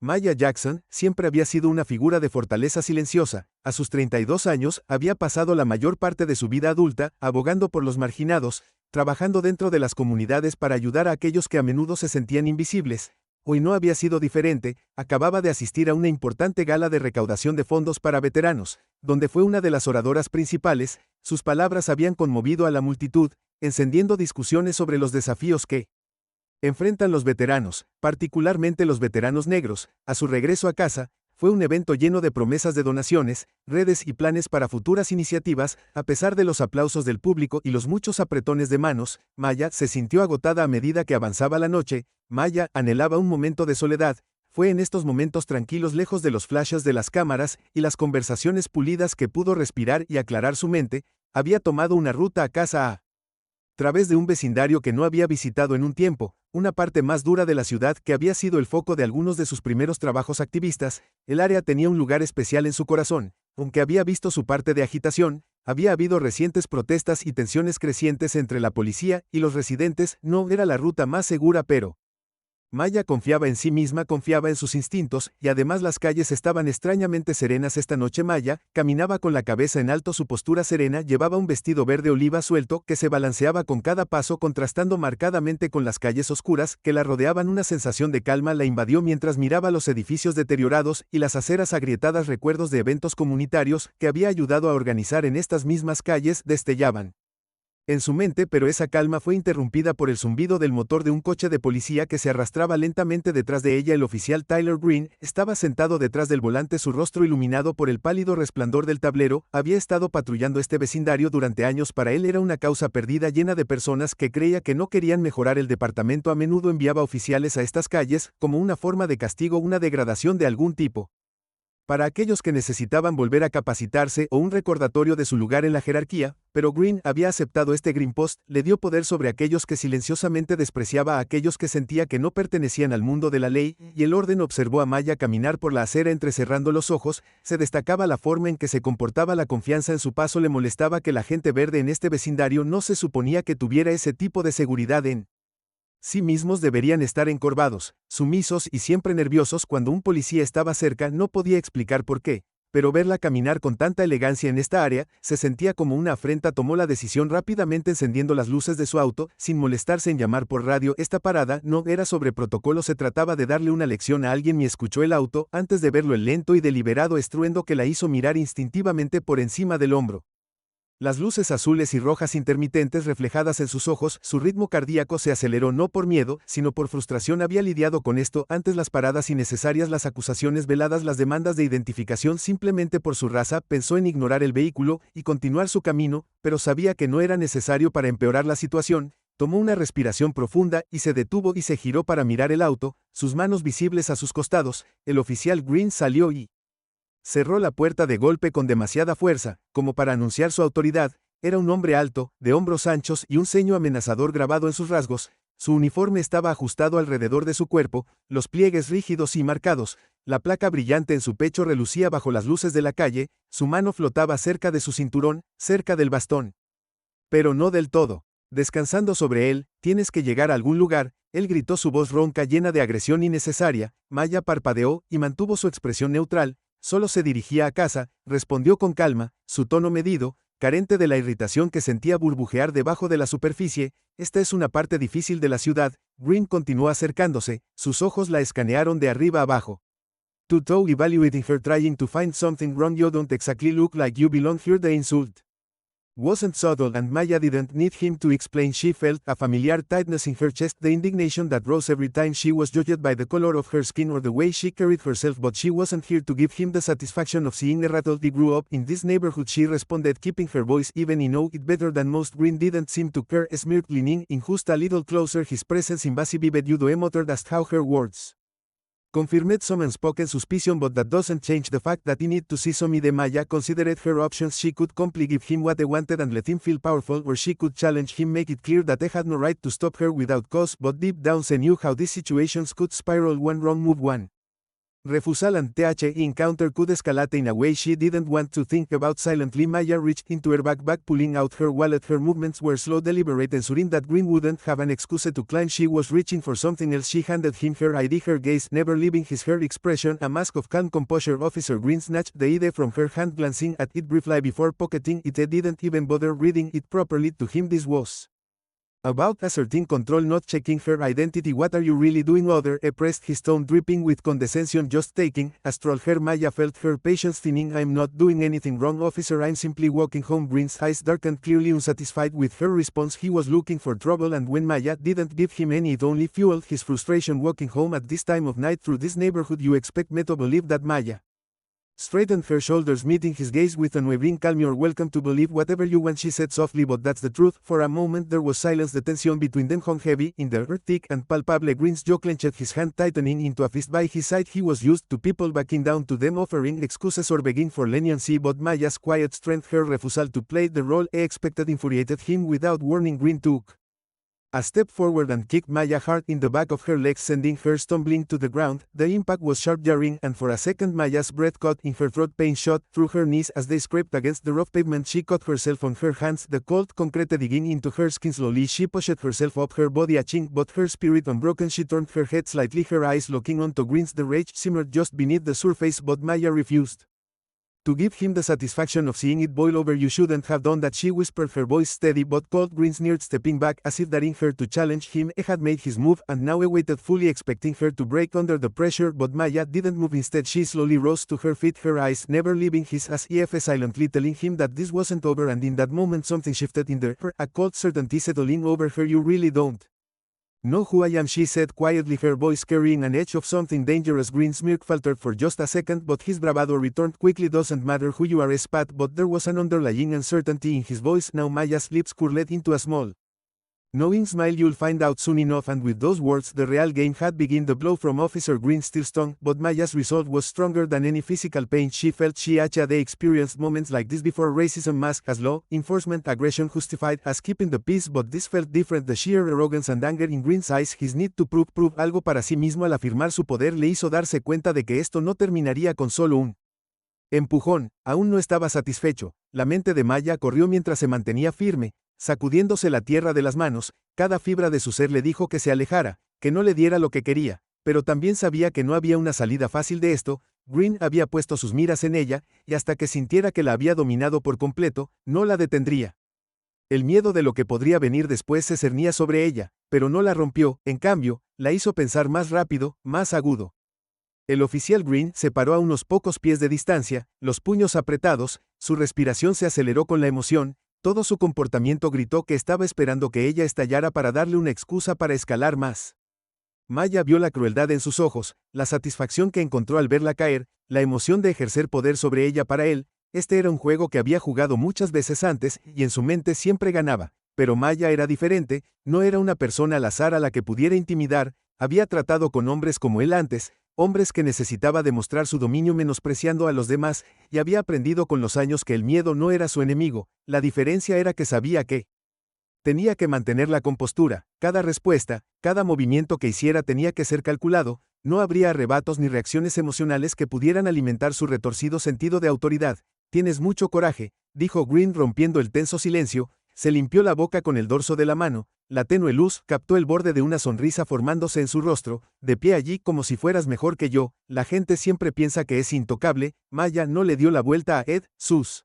Maya Jackson siempre había sido una figura de fortaleza silenciosa. A sus 32 años, había pasado la mayor parte de su vida adulta abogando por los marginados, trabajando dentro de las comunidades para ayudar a aquellos que a menudo se sentían invisibles. Hoy no había sido diferente, acababa de asistir a una importante gala de recaudación de fondos para veteranos, donde fue una de las oradoras principales. Sus palabras habían conmovido a la multitud, encendiendo discusiones sobre los desafíos que enfrentan los veteranos, particularmente los veteranos negros. A su regreso a casa, fue un evento lleno de promesas de donaciones, redes y planes para futuras iniciativas. A pesar de los aplausos del público y los muchos apretones de manos, Maya se sintió agotada a medida que avanzaba la noche. Maya anhelaba un momento de soledad. Fue en estos momentos tranquilos, lejos de los flashes de las cámaras y las conversaciones pulidas, que pudo respirar y aclarar su mente. Había tomado una ruta a casa a través de un vecindario que no había visitado en un tiempo, una parte más dura de la ciudad que había sido el foco de algunos de sus primeros trabajos activistas. El área tenía un lugar especial en su corazón. Aunque había visto su parte de agitación, había habido recientes protestas y tensiones crecientes entre la policía y los residentes. No era la ruta más segura, pero Maya confiaba en sí misma, confiaba en sus instintos, y además las calles estaban extrañamente serenas esta noche. Maya caminaba con la cabeza en alto, su postura serena, llevaba un vestido verde oliva suelto que se balanceaba con cada paso, contrastando marcadamente con las calles oscuras que la rodeaban. Una sensación de calma la invadió mientras miraba los edificios deteriorados y las aceras agrietadas. Recuerdos de eventos comunitarios que había ayudado a organizar en estas mismas calles destellaban en su mente, pero esa calma fue interrumpida por el zumbido del motor de un coche de policía que se arrastraba lentamente detrás de ella. El oficial Tyler Green estaba sentado detrás del volante, su rostro iluminado por el pálido resplandor del tablero. Había estado patrullando este vecindario durante años. Para él era una causa perdida, llena de personas que creía que no querían mejorar. El departamento a menudo enviaba oficiales a estas calles como una forma de castigo, una degradación de algún tipo, para aquellos que necesitaban volver a capacitarse o un recordatorio de su lugar en la jerarquía. Pero Green había aceptado este Green Post, le dio poder sobre aquellos que silenciosamente despreciaba a aquellos que sentía que no pertenecían al mundo de la ley y el orden. Observó a Maya caminar por la acera entrecerrando los ojos. Se destacaba la forma en que se comportaba, la confianza en su paso. Le molestaba que la gente verde en este vecindario no se suponía que tuviera ese tipo de seguridad en sí mismos. Deberían estar encorvados, sumisos y siempre nerviosos. Cuando un policía estaba cerca no podía explicar por qué, pero verla caminar con tanta elegancia en esta área se sentía como una afrenta. Tomó la decisión rápidamente, encendiendo las luces de su auto, sin molestarse en llamar por radio. Esta parada no era sobre protocolo, se trataba de darle una lección a alguien. Y escuchó el auto antes de verlo, el lento y deliberado estruendo que la hizo mirar instintivamente por encima del hombro. Las luces azules y rojas intermitentes reflejadas en sus ojos, su ritmo cardíaco se aceleró no por miedo, sino por frustración. Había lidiado con esto antes, las paradas innecesarias, las acusaciones veladas, las demandas de identificación simplemente por su raza. Pensó en ignorar el vehículo y continuar su camino, pero sabía que no era necesario para empeorar la situación. Tomó una respiración profunda y se detuvo y se giró para mirar el auto, sus manos visibles a sus costados. El oficial Green salió y cerró la puerta de golpe con demasiada fuerza, como para anunciar su autoridad. Era un hombre alto, de hombros anchos y un ceño amenazador grabado en sus rasgos. Su uniforme estaba ajustado alrededor de su cuerpo, los pliegues rígidos y marcados. La placa brillante en su pecho relucía bajo las luces de la calle. Su mano flotaba cerca de su cinturón, cerca del bastón, pero no del todo, descansando sobre él. «Tienes que llegar a algún lugar», él gritó, su voz ronca llena de agresión innecesaria. Maya parpadeó y mantuvo su expresión neutral. Solo se dirigía a casa, respondió con calma, su tono medido, carente de la irritación que sentía burbujear debajo de la superficie. «Esta es una parte difícil de la ciudad». Green continuó acercándose, sus ojos la escanearon de arriba abajo. «To toe evaluating her, trying to find something wrong. You don't exactly look like you belong here». The insult wasn't subtle, and Maya didn't need him to explain. She felt a familiar tightness in her chest, the indignation that rose every time she was judged by the color of her skin or the way she carried herself. But she wasn't here to give him the satisfaction of seeing a rattle. He grew up in this neighborhood, she responded, keeping her voice even. "I know it better than most." Green didn't seem to care, smirked, leaning in just a little closer, his presence invasive. "You do," muttered as how her words confirmed some unspoken suspicion, but that doesn't change the fact that I need to see some." De Maya considered her options. She could completely give him what they wanted and let him feel powerful, or she could challenge him, make it clear that they had no right to stop her without cause. But deep down she knew how these situations could spiral. One wrong move, one refusal and the encounter could escalate in a way she didn't want to think about. Silently Maya reached into her backpack, pulling out her wallet. Her movements were slow, deliberate, ensuring that Green wouldn't have an excuse to climb. She was reaching for something else. She handed him her ID, her gaze never leaving his. Her expression a mask of calm composure. Officer Green snatched the ID from her hand, glancing at it briefly before pocketing it. He didn't even bother reading it properly. To him this was about asserting control, not checking her identity. What are you really doing, other? He pressed, his tone dripping with condescension. Just taking a stroll. Her Maya felt her patience thinning. I'm not doing anything wrong, officer, I'm simply walking home. Green's eyes darkened, clearly unsatisfied with her response. He was looking for trouble, and when Maya didn't give him any, it only fueled his frustration. Walking home at this time of night through this neighborhood, you expect me to believe that? Maya straightened her shoulders, meeting his gaze with unwavering calm. You're welcome to believe whatever you want, she said softly, but that's the truth. For a moment there was silence. The tension between them hung heavy in the air, thick and palpable. Green's jaw clenched, his hand tightening into a fist by his side. He was used to people backing down to them, offering excuses or begging for leniency, but Maya's quiet strength, her refusal to play the role he expected, infuriated him. Without warning, Green took a step forward and kicked Maya hard in the back of her legs, sending her stumbling to the ground. The impact was sharp, jarring, and for a second Maya's breath caught in her throat. Pain shot through her knees as they scraped against the rough pavement. She caught herself on her hands, the cold concrete digging into her skin. Slowly she pushed herself up, her body aching, but her spirit unbroken. She turned her head slightly, her eyes looking onto Green's. The rage simmered just beneath the surface, but Maya refused to give him the satisfaction of seeing it boil over. You shouldn't have done that, she whispered, her voice steady but cold. Green sneered, stepping back as if daring her to challenge him. He had made his move, and now he waited, fully expecting her to break under the pressure, but Maya didn't move. Instead she slowly rose to her feet, her eyes never leaving his, as if silently telling him that this wasn't over. And in that moment something shifted in her, a cold certainty settling over her. You really don't know who I am, she said quietly, her voice carrying an edge of something dangerous. Green's smirk faltered for just a second, but his bravado returned quickly. Doesn't matter who you are, spat, but there was an underlying uncertainty in his voice now. Maya's lips curled into a small knowing smile. You'll find out soon enough. And with those words the real game had begun. The blow from Officer Green still stung, but Maya's resolve was stronger than any physical pain she felt. She had experienced moments like this before. Racism masked as law enforcement, aggression justified as keeping the peace, but this felt different. The sheer arrogance and anger in Green's eyes, his need to prove algo para sí mismo al afirmar su poder, le hizo darse cuenta de que esto no terminaría con solo un empujón. Aún no estaba satisfecho. La mente de Maya corrió mientras se mantenía firme, sacudiéndose la tierra de las manos. Cada fibra de su ser le dijo que se alejara, que no le diera lo que quería, pero también sabía que no había una salida fácil de esto. Green había puesto sus miras en ella, y hasta que sintiera que la había dominado por completo, no la detendría. El miedo de lo que podría venir después se cernía sobre ella, pero no la rompió. En cambio, la hizo pensar más rápido, más agudo. El oficial Green se paró a unos pocos pies de distancia, los puños apretados, su respiración se aceleró con la emoción. Todo su comportamiento gritó que estaba esperando que ella estallara para darle una excusa para escalar más. Maya vio la crueldad en sus ojos, la satisfacción que encontró al verla caer, la emoción de ejercer poder sobre ella. Para él, este era un juego que había jugado muchas veces antes, y en su mente siempre ganaba. Pero Maya era diferente, no era una persona al azar a la que pudiera intimidar. Había tratado con hombres como él antes, hombres que necesitaba demostrar su dominio menospreciando a los demás, y había aprendido con los años que el miedo no era su enemigo. La diferencia era que sabía que tenía que mantener la compostura. Cada respuesta, cada movimiento que hiciera tenía que ser calculado. No habría arrebatos ni reacciones emocionales que pudieran alimentar su retorcido sentido de autoridad. Tienes mucho coraje, dijo Green rompiendo el tenso silencio. Se limpió la boca con el dorso de la mano. La tenue luz captó el borde de una sonrisa formándose en su rostro. De pie allí como si fueras mejor que yo. La gente siempre piensa que es intocable. Maya no le dio la vuelta a Ed. Sus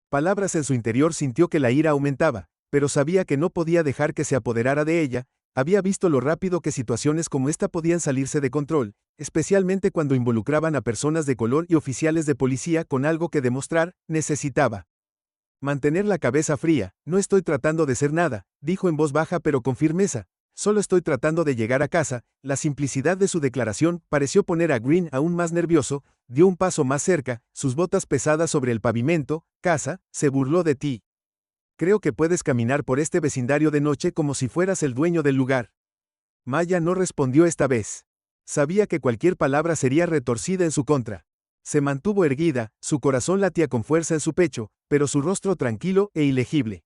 palabras en su interior sintió que la ira aumentaba, pero sabía que no podía dejar que se apoderara de ella. Había visto lo rápido que situaciones como esta podían salirse de control, especialmente cuando involucraban a personas de color y oficiales de policía con algo que demostrar. Necesitaba mantener la cabeza fría. No estoy tratando de ser nada, dijo en voz baja pero con firmeza. Solo estoy tratando de llegar a casa. La simplicidad de su declaración pareció poner a Green aún más nervioso. Dio un paso más cerca, sus botas pesadas sobre el pavimento. Casa, se burló de ti. Creo que puedes caminar por este vecindario de noche como si fueras el dueño del lugar. Maya no respondió esta vez. Sabía que cualquier palabra sería retorcida en su contra. Se mantuvo erguida, su corazón latía con fuerza en su pecho, pero su rostro tranquilo e ilegible.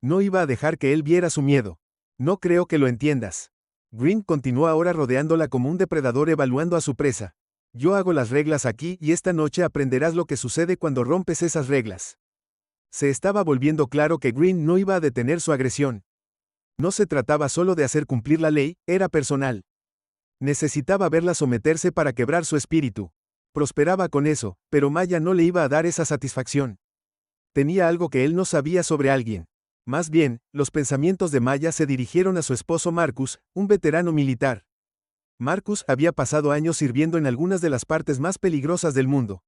No iba a dejar que él viera su miedo. No creo que lo entiendas. Green continuó ahora rodeándola como un depredador evaluando a su presa. Yo hago las reglas aquí y esta noche aprenderás lo que sucede cuando rompes esas reglas. Se estaba volviendo claro que Green no iba a detener su agresión. No se trataba solo de hacer cumplir la ley, era personal. Necesitaba verla someterse para quebrar su espíritu. Prosperaba con eso, pero Maya no le iba a dar esa satisfacción. Tenía algo que él no sabía sobre alguien. Más bien, los pensamientos de Maya se dirigieron a su esposo Marcus, un veterano militar. Marcus había pasado años sirviendo en algunas de las partes más peligrosas del mundo.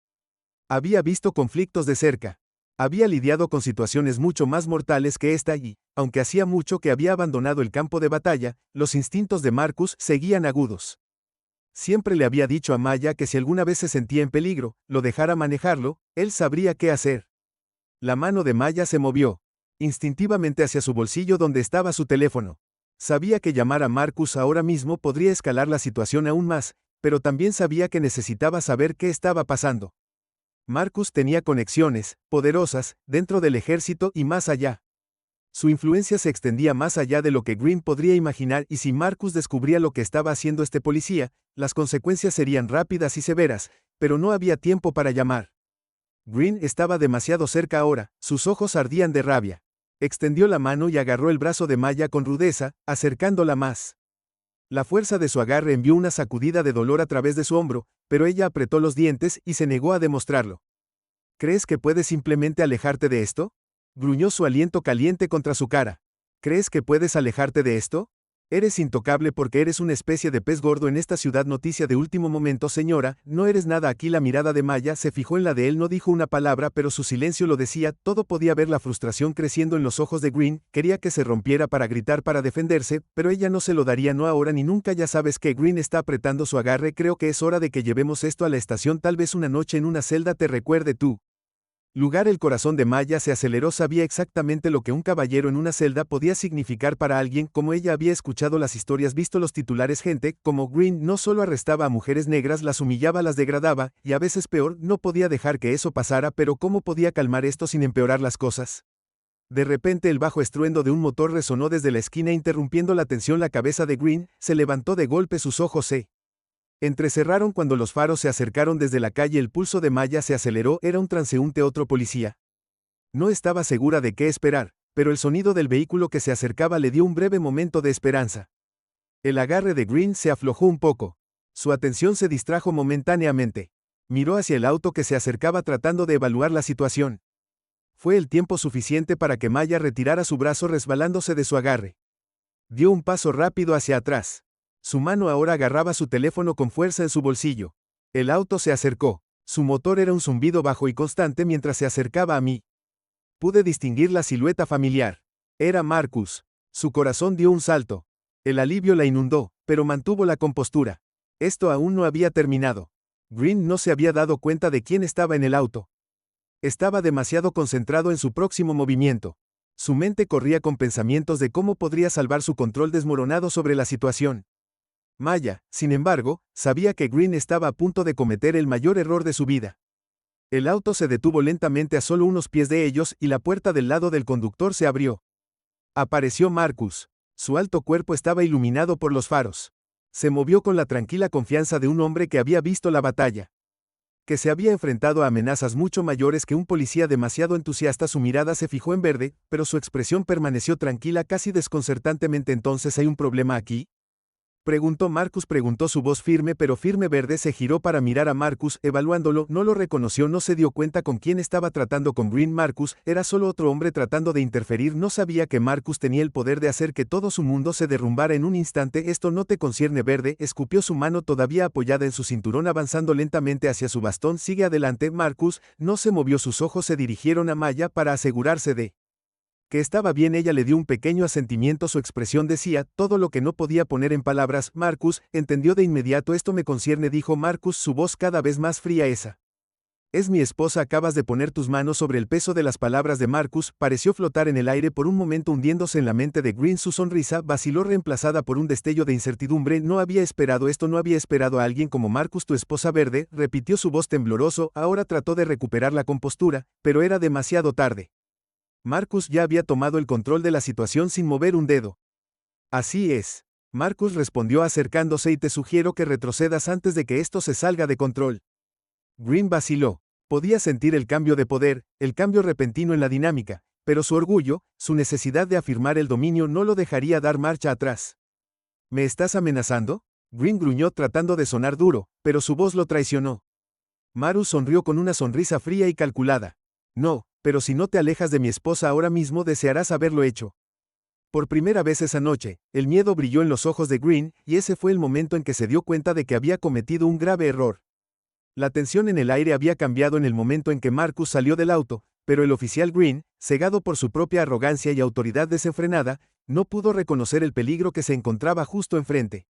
Había visto conflictos de cerca. Había lidiado con situaciones mucho más mortales que esta y, aunque hacía mucho que había abandonado el campo de batalla, los instintos de Marcus seguían agudos. Siempre le había dicho a Maya que si alguna vez se sentía en peligro, lo dejara manejarlo, él sabría qué hacer. La mano de Maya se movió instintivamente hacia su bolsillo donde estaba su teléfono. Sabía que llamar a Marcus ahora mismo podría escalar la situación aún más, pero también sabía que necesitaba saber qué estaba pasando. Marcus tenía conexiones, poderosas, dentro del ejército y más allá. Su influencia se extendía más allá de lo que Green podría imaginar y si Marcus descubría lo que estaba haciendo este policía, las consecuencias serían rápidas y severas, pero no había tiempo para llamar. Green estaba demasiado cerca ahora, sus ojos ardían de rabia. Extendió la mano y agarró el brazo de Maya con rudeza, acercándola más. La fuerza de su agarre envió una sacudida de dolor a través de su hombro, pero ella apretó los dientes y se negó a demostrarlo. ¿Crees que puedes simplemente alejarte de esto? Gruñó su aliento caliente contra su cara. ¿Crees que puedes alejarte de esto? Eres intocable porque eres una especie de pez gordo en esta ciudad. Noticia de último momento, señora, no eres nada aquí. La mirada de Maya se fijó en la de él. No dijo una palabra, pero su silencio lo decía. Todo podía ver la frustración creciendo en los ojos de Green. Quería que se rompiera para gritar, para defenderse, pero ella no se lo daría, no ahora ni nunca. Ya sabes que Green está apretando su agarre. Creo que es hora de que llevemos esto a la estación. Tal vez una noche en una celda te recuerde tú. Lugar. El corazón de Maya se aceleró. Sabía exactamente lo que un caballero en una celda podía significar para alguien como ella. Había escuchado las historias, visto los titulares. Gente como Green no solo arrestaba a mujeres negras, las humillaba, las degradaba, y a veces peor, no podía dejar que eso pasara. Pero ¿cómo podía calmar esto sin empeorar las cosas? De repente el bajo estruendo de un motor resonó desde la esquina interrumpiendo la tensión. La cabeza de Green se levantó de golpe, sus ojos se entrecerraron cuando los faros se acercaron desde la calle. El pulso de Maya se aceleró. Era un transeúnte, otro policía. No estaba segura de qué esperar, pero el sonido del vehículo que se acercaba le dio un breve momento de esperanza. El agarre de Green se aflojó un poco. Su atención se distrajo momentáneamente. Miró hacia el auto que se acercaba tratando de evaluar la situación. Fue el tiempo suficiente para que Maya retirara su brazo resbalándose de su agarre. Dio un paso rápido hacia atrás. Su mano ahora agarraba su teléfono con fuerza en su bolsillo. El auto se acercó. Su motor era un zumbido bajo y constante mientras se acercaba a mí. Pude distinguir la silueta familiar. Era Marcus. Su corazón dio un salto. El alivio la inundó, pero mantuvo la compostura. Esto aún no había terminado. Green no se había dado cuenta de quién estaba en el auto. Estaba demasiado concentrado en su próximo movimiento. Su mente corría con pensamientos de cómo podría salvar su control desmoronado sobre la situación. Maya, sin embargo, sabía que Green estaba a punto de cometer el mayor error de su vida. El auto se detuvo lentamente a solo unos pies de ellos y la puerta del lado del conductor se abrió. Apareció Marcus. Su alto cuerpo estaba iluminado por los faros. Se movió con la tranquila confianza de un hombre que había visto la batalla. Que se había enfrentado a amenazas mucho mayores que un policía demasiado entusiasta. Su mirada se fijó en Verde, pero su expresión permaneció tranquila, casi desconcertantemente. ¿Entonces hay un problema aquí?, preguntó Marcus. Preguntó, su voz firme pero firme. Verde se giró para mirar a Marcus, evaluándolo. No lo reconoció, no se dio cuenta con quién estaba tratando. Con Green. Marcus era solo otro hombre tratando de interferir. No sabía que Marcus tenía el poder de hacer que todo su mundo se derrumbara en un instante. Esto no te concierne. Verde escupió, su mano todavía apoyada en su cinturón, avanzando lentamente hacia su bastón. Sigue adelante. Marcus no se movió. Sus ojos se dirigieron a Maya para asegurarse de que estaba bien. Ella le dio un pequeño asentimiento. Su expresión decía todo lo que no podía poner en palabras. Marcus entendió de inmediato. Esto me concierne, dijo Marcus, su voz cada vez más fría. Esa es mi esposa. Acabas de poner tus manos sobre el peso de las palabras de Marcus. Pareció flotar en el aire por un momento, hundiéndose en la mente de Green. Su sonrisa vaciló, reemplazada por un destello de incertidumbre. No había esperado esto, no había esperado a alguien como Marcus. Tu esposa. Verde repitió, su voz tembloroso. Ahora trató de recuperar la compostura, pero era demasiado tarde. Marcus ya había tomado el control de la situación sin mover un dedo. Así es. Marcus respondió acercándose y te sugiero que retrocedas antes de que esto se salga de control. Green vaciló. Podía sentir el cambio de poder, el cambio repentino en la dinámica, pero su orgullo, su necesidad de afirmar el dominio no lo dejaría dar marcha atrás. ¿Me estás amenazando? Green gruñó tratando de sonar duro, pero su voz lo traicionó. Marus sonrió con una sonrisa fría y calculada. No, pero si no te alejas de mi esposa ahora mismo desearás haberlo hecho. Por primera vez esa noche, el miedo brilló en los ojos de Green, y ese fue el momento en que se dio cuenta de que había cometido un grave error. La tensión en el aire había cambiado en el momento en que Marcus salió del auto, pero el oficial Green, cegado por su propia arrogancia y autoridad desenfrenada, no pudo reconocer el peligro que se encontraba justo enfrente.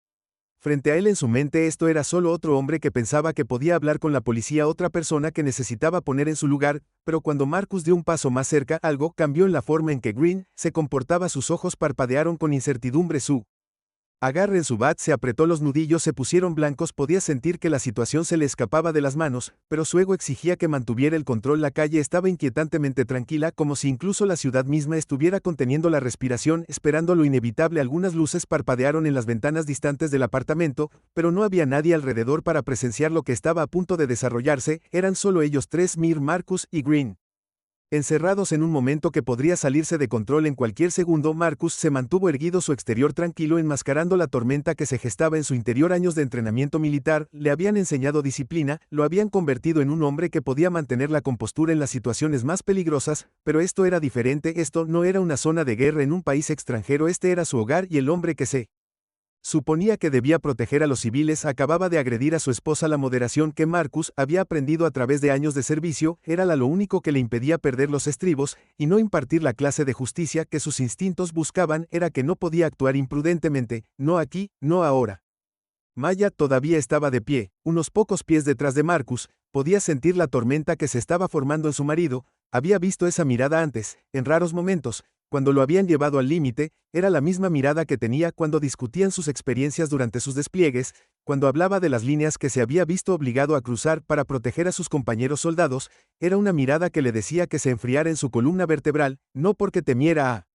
Frente a él en su mente esto era solo otro hombre que pensaba que podía hablar con la policía, otra persona que necesitaba poner en su lugar, pero cuando Marcus dio un paso más cerca algo cambió en la forma en que Green se comportaba, sus ojos parpadearon con incertidumbre, su agarre en su bat se apretó, los nudillos se pusieron blancos, podía sentir que la situación se le escapaba de las manos, pero su ego exigía que mantuviera el control. La calle estaba inquietantemente tranquila, como si incluso la ciudad misma estuviera conteniendo la respiración, esperando lo inevitable. Algunas luces parpadearon en las ventanas distantes del apartamento, pero no había nadie alrededor para presenciar lo que estaba a punto de desarrollarse. Eran solo ellos tres, Mir, Marcus y Green. Encerrados en un momento que podría salirse de control en cualquier segundo, Marcus se mantuvo erguido, su exterior tranquilo, enmascarando la tormenta que se gestaba en su interior. Años de entrenamiento militar le habían enseñado disciplina, lo habían convertido en un hombre que podía mantener la compostura en las situaciones más peligrosas, pero esto era diferente. Esto no era una zona de guerra en un país extranjero, este era su hogar, y el hombre que se suponía que debía proteger a los civiles acababa de agredir a su esposa. La moderación que Marcus había aprendido a través de años de servicio era lo único que le impedía perder los estribos y no impartir la clase de justicia que sus instintos buscaban. Era que no podía actuar imprudentemente, no aquí, no ahora. Maya todavía estaba de pie, unos pocos pies detrás de Marcus, podía sentir la tormenta que se estaba formando en su marido, había visto esa mirada antes, en raros momentos, cuando lo habían llevado al límite, era la misma mirada que tenía cuando discutían sus experiencias durante sus despliegues, cuando hablaba de las líneas que se había visto obligado a cruzar para proteger a sus compañeros soldados, era una mirada que le decía que se enfriara en su columna vertebral, no porque temiera a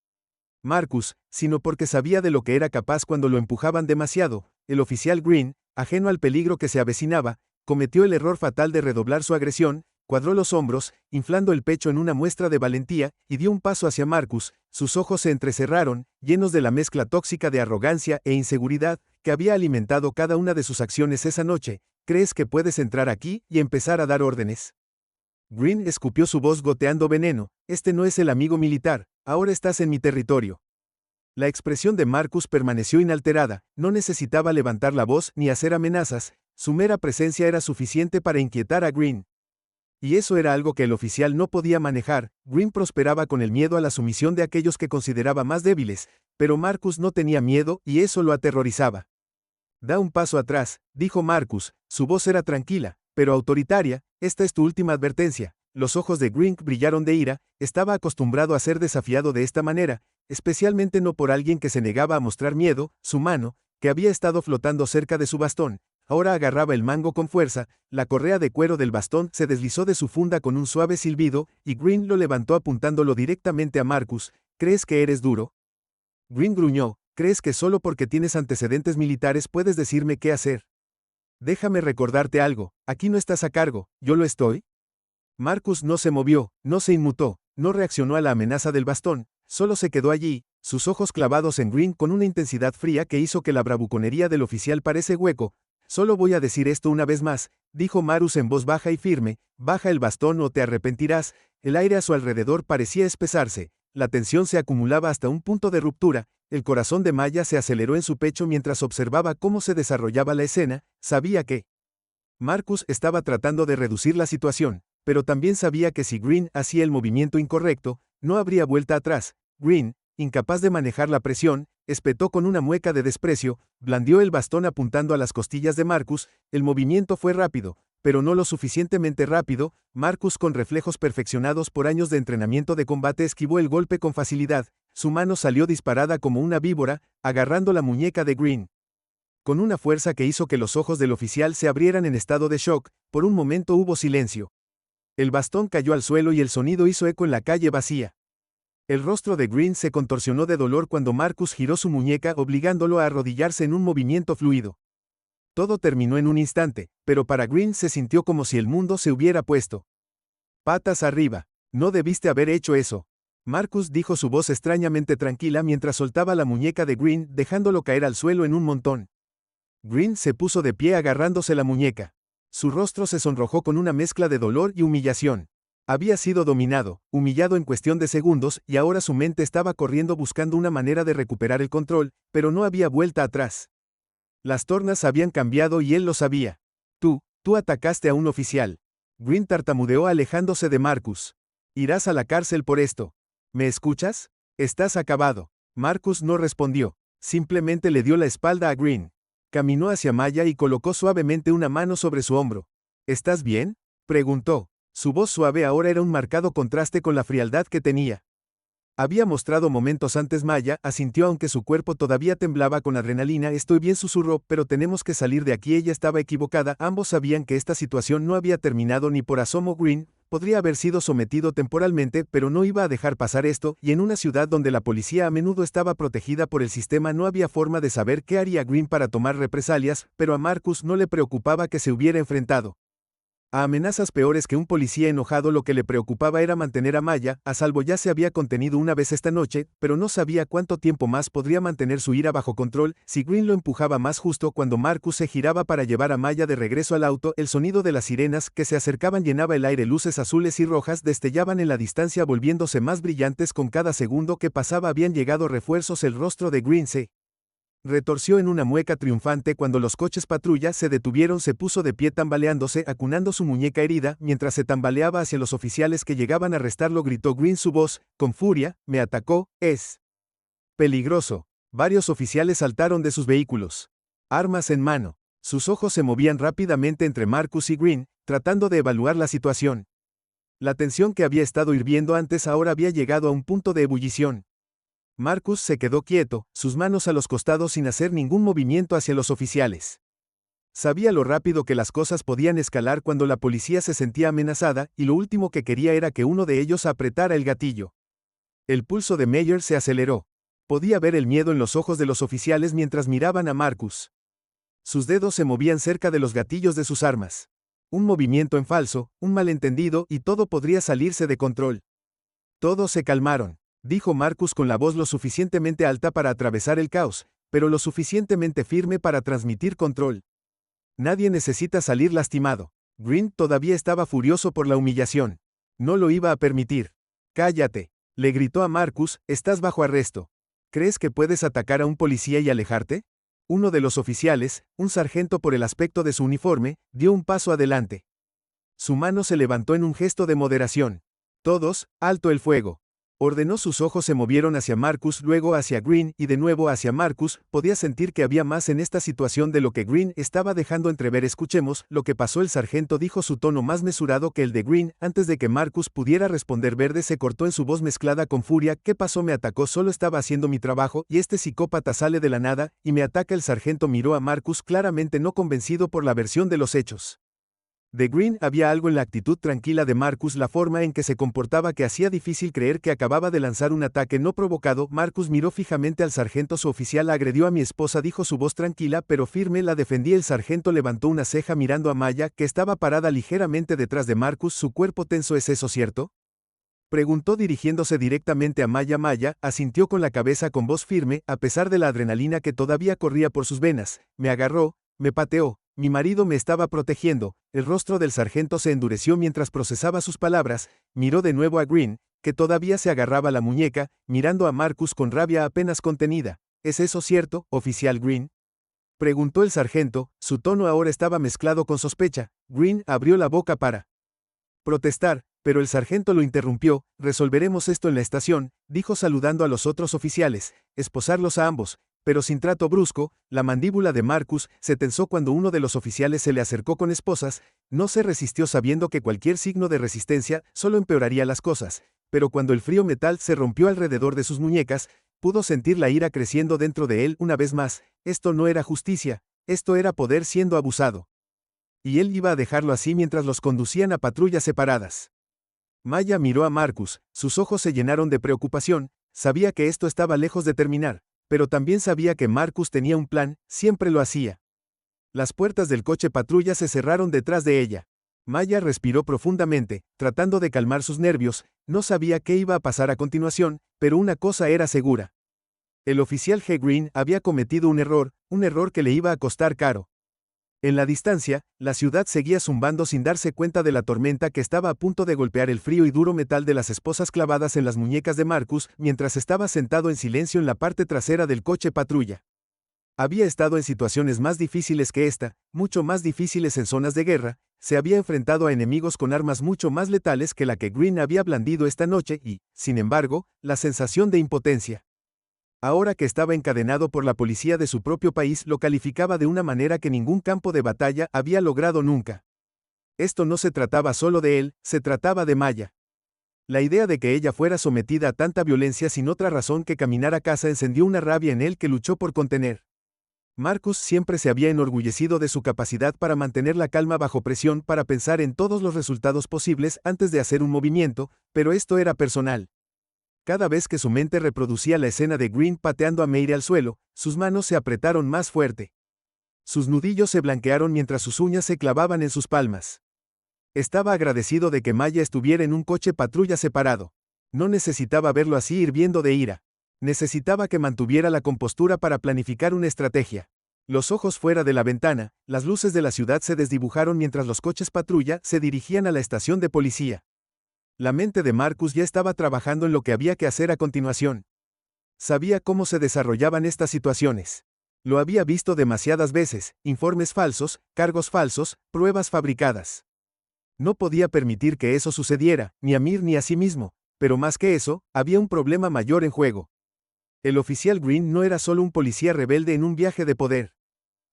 Marcus, sino porque sabía de lo que era capaz cuando lo empujaban demasiado. El oficial Green, ajeno al peligro que se avecinaba, cometió el error fatal de redoblar su agresión, cuadró los hombros, inflando el pecho en una muestra de valentía, y dio un paso hacia Marcus. Sus ojos se entrecerraron, llenos de la mezcla tóxica de arrogancia e inseguridad que había alimentado cada una de sus acciones esa noche. ¿Crees que puedes entrar aquí y empezar a dar órdenes? Green escupió, su voz goteando veneno. Este no es el amigo militar, ahora estás en mi territorio. La expresión de Marcus permaneció inalterada, no necesitaba levantar la voz ni hacer amenazas, su mera presencia era suficiente para inquietar a Green. Y eso era algo que el oficial no podía manejar. Green prosperaba con el miedo a la sumisión de aquellos que consideraba más débiles, pero Marcus no tenía miedo y eso lo aterrorizaba. Da un paso atrás, dijo Marcus, su voz era tranquila, pero autoritaria. Esta es tu última advertencia. Los ojos de Green brillaron de ira, estaba acostumbrado a ser desafiado de esta manera, especialmente no por alguien que se negaba a mostrar miedo. Su mano, que había estado flotando cerca de su bastón, ahora agarraba el mango con fuerza. La correa de cuero del bastón se deslizó de su funda con un suave silbido, y Green lo levantó apuntándolo directamente a Marcus. ¿Crees que eres duro? Green gruñó. ¿Crees que solo porque tienes antecedentes militares puedes decirme qué hacer? Déjame recordarte algo, aquí no estás a cargo, ¿yo lo estoy? Marcus no se movió, no se inmutó, no reaccionó a la amenaza del bastón, solo se quedó allí, sus ojos clavados en Green con una intensidad fría que hizo que la bravuconería del oficial parece hueco. Solo voy a decir esto una vez más, dijo Marcus en voz baja y firme, baja el bastón o te arrepentirás. El aire a su alrededor parecía espesarse, la tensión se acumulaba hasta un punto de ruptura. El corazón de Maya se aceleró en su pecho mientras observaba cómo se desarrollaba la escena. Sabía que Marcus estaba tratando de reducir la situación, pero también sabía que si Green hacía el movimiento incorrecto, no habría vuelta atrás. Green, incapaz de manejar la presión, espetó con una mueca de desprecio, blandió el bastón apuntando a las costillas de Marcus. El movimiento fue rápido, pero no lo suficientemente rápido. Marcus, con reflejos perfeccionados por años de entrenamiento de combate, esquivó el golpe con facilidad. Su mano salió disparada como una víbora, agarrando la muñeca de Green. Con una fuerza que hizo que los ojos del oficial se abrieran en estado de shock, por un momento hubo silencio. El bastón cayó al suelo y el sonido hizo eco en la calle vacía. El rostro de Green se contorsionó de dolor cuando Marcus giró su muñeca obligándolo a arrodillarse en un movimiento fluido. Todo terminó en un instante, pero para Green se sintió como si el mundo se hubiera puesto patas arriba. No debiste haber hecho eso. Marcus dijo, su voz extrañamente tranquila mientras soltaba la muñeca de Green, dejándolo caer al suelo en un montón. Green se puso de pie agarrándose la muñeca. Su rostro se sonrojó con una mezcla de dolor y humillación. Había sido dominado, humillado en cuestión de segundos, y ahora su mente estaba corriendo buscando una manera de recuperar el control, pero no había vuelta atrás. Las tornas habían cambiado y él lo sabía. Tú atacaste a un oficial. Green tartamudeó alejándose de Marcus. Irás a la cárcel por esto. ¿Me escuchas? Estás acabado. Marcus no respondió. Simplemente le dio la espalda a Green. Caminó hacia Maya y colocó suavemente una mano sobre su hombro. ¿Estás bien?, preguntó. Su voz suave ahora era un marcado contraste con la frialdad que tenía. Había mostrado momentos antes. Maya asintió aunque su cuerpo todavía temblaba con adrenalina. Estoy bien, susurró, pero tenemos que salir de aquí. Ella estaba equivocada. Ambos sabían que esta situación no había terminado ni por asomo. Green podría haber sido sometido temporalmente, pero no iba a dejar pasar esto, y en una ciudad donde la policía a menudo estaba protegida por el sistema no había forma de saber qué haría Green para tomar represalias, pero a Marcus no le preocupaba que se hubiera enfrentado a amenazas peores que un policía enojado. Lo que le preocupaba era mantener a Maya a salvo. Ya se había contenido una vez esta noche, pero no sabía cuánto tiempo más podría mantener su ira bajo control. Si Green lo empujaba más justo cuando Marcus se giraba para llevar a Maya de regreso al auto, el sonido de las sirenas que se acercaban llenaba el aire. Luces azules y rojas destellaban en la distancia volviéndose más brillantes con cada segundo que pasaba. Habían llegado refuerzos. El rostro de Green se retorció en una mueca triunfante cuando los coches patrulla se detuvieron. Se puso de pie tambaleándose, acunando su muñeca herida, mientras se tambaleaba hacia los oficiales que llegaban a arrestarlo. Gritó Green su voz, con furia, me atacó, es peligroso. Varios oficiales saltaron de sus vehículos, armas en mano. Sus ojos se movían rápidamente entre Marcus y Green, tratando de evaluar la situación. La tensión que había estado hirviendo antes ahora había llegado a un punto de ebullición. Marcus se quedó quieto, sus manos a los costados sin hacer ningún movimiento hacia los oficiales. Sabía lo rápido que las cosas podían escalar cuando la policía se sentía amenazada, y lo último que quería era que uno de ellos apretara el gatillo. El pulso de Meyer se aceleró. Podía ver el miedo en los ojos de los oficiales mientras miraban a Marcus. Sus dedos se movían cerca de los gatillos de sus armas. Un movimiento en falso, un malentendido, y todo podría salirse de control. Todos se calmaron, dijo Marcus con la voz lo suficientemente alta para atravesar el caos, pero lo suficientemente firme para transmitir control. Nadie necesita salir lastimado. Green todavía estaba furioso por la humillación. No lo iba a permitir. Cállate, le gritó a Marcus, estás bajo arresto. ¿Crees que puedes atacar a un policía y alejarte? Uno de los oficiales, un sargento por el aspecto de su uniforme, dio un paso adelante. Su mano se levantó en un gesto de moderación. Todos, alto el fuego. Ordenó. Sus ojos se movieron hacia Marcus, luego hacia Green y de nuevo hacia Marcus. Podía sentir que había más en esta situación de lo que Green estaba dejando entrever. Escuchemos lo que pasó. El sargento dijo, su tono más mesurado que el de Green. Antes de que Marcus pudiera responder, Verde se cortó en su voz mezclada con furia. ¿Qué pasó? Me atacó, solo estaba haciendo mi trabajo, y este psicópata sale de la nada, y me ataca. El sargento miró a Marcus claramente no convencido por la versión de los hechos de Green. Había algo en la actitud tranquila de Marcus, la forma en que se comportaba, que hacía difícil creer que acababa de lanzar un ataque no provocado. Marcus miró fijamente al sargento. Su oficial agredió a mi esposa, dijo, su voz tranquila pero firme. La defendí. El sargento levantó una ceja mirando a Maya, que estaba parada ligeramente detrás de Marcus, su cuerpo tenso. ¿Es eso cierto?, preguntó dirigiéndose directamente a Maya. Maya asintió con la cabeza con voz firme, a pesar de la adrenalina que todavía corría por sus venas. Me agarró, me pateó. Mi marido me estaba protegiendo. El rostro del sargento se endureció mientras procesaba sus palabras. Miró de nuevo a Green, que todavía se agarraba la muñeca, mirando a Marcus con rabia apenas contenida. ¿Es eso cierto, oficial Green?, preguntó el sargento. Su tono ahora estaba mezclado con sospecha. Green abrió la boca para protestar, pero el sargento lo interrumpió. Resolveremos esto en la estación, dijo saludando a los otros oficiales. Esposarlos a ambos. Pero sin trato brusco. La mandíbula de Marcus se tensó cuando uno de los oficiales se le acercó con esposas. No se resistió, sabiendo que cualquier signo de resistencia solo empeoraría las cosas, pero cuando el frío metal se rompió alrededor de sus muñecas, pudo sentir la ira creciendo dentro de él una vez más. Esto no era justicia, esto era poder siendo abusado. Y él iba a dejarlo así mientras los conducían a patrullas separadas. Maya miró a Marcus, sus ojos se llenaron de preocupación, sabía que esto estaba lejos de terminar, pero también sabía que Marcus tenía un plan, siempre lo hacía. Las puertas del coche patrulla se cerraron detrás de ella. Maya respiró profundamente, tratando de calmar sus nervios, no sabía qué iba a pasar a continuación, pero una cosa era segura. El oficial G. Green había cometido un error que le iba a costar caro. En la distancia, la ciudad seguía zumbando sin darse cuenta de la tormenta que estaba a punto de golpear el frío y duro metal de las esposas clavadas en las muñecas de Marcus mientras estaba sentado en silencio en la parte trasera del coche patrulla. Había estado en situaciones más difíciles que esta, mucho más difíciles en zonas de guerra, se había enfrentado a enemigos con armas mucho más letales que la que Green había blandido esta noche y, sin embargo, la sensación de impotencia. Ahora que estaba encadenado por la policía de su propio país lo calificaba de una manera que ningún campo de batalla había logrado nunca. Esto no se trataba solo de él, se trataba de Maya. La idea de que ella fuera sometida a tanta violencia sin otra razón que caminar a casa encendió una rabia en él que luchó por contener. Marcus siempre se había enorgullecido de su capacidad para mantener la calma bajo presión para pensar en todos los resultados posibles antes de hacer un movimiento, pero esto era personal. Cada vez que su mente reproducía la escena de Green pateando a Mary al suelo, sus manos se apretaron más fuerte. Sus nudillos se blanquearon mientras sus uñas se clavaban en sus palmas. Estaba agradecido de que Maya estuviera en un coche patrulla separado. No necesitaba verlo así hirviendo de ira. Necesitaba que mantuviera la compostura para planificar una estrategia. Los ojos fuera de la ventana, las luces de la ciudad se desdibujaron mientras los coches patrulla se dirigían a la estación de policía. La mente de Marcus ya estaba trabajando en lo que había que hacer a continuación. Sabía cómo se desarrollaban estas situaciones. Lo había visto demasiadas veces, informes falsos, cargos falsos, pruebas fabricadas. No podía permitir que eso sucediera, ni a Mir ni a sí mismo, pero más que eso, había un problema mayor en juego. El oficial Green no era solo un policía rebelde en un viaje de poder.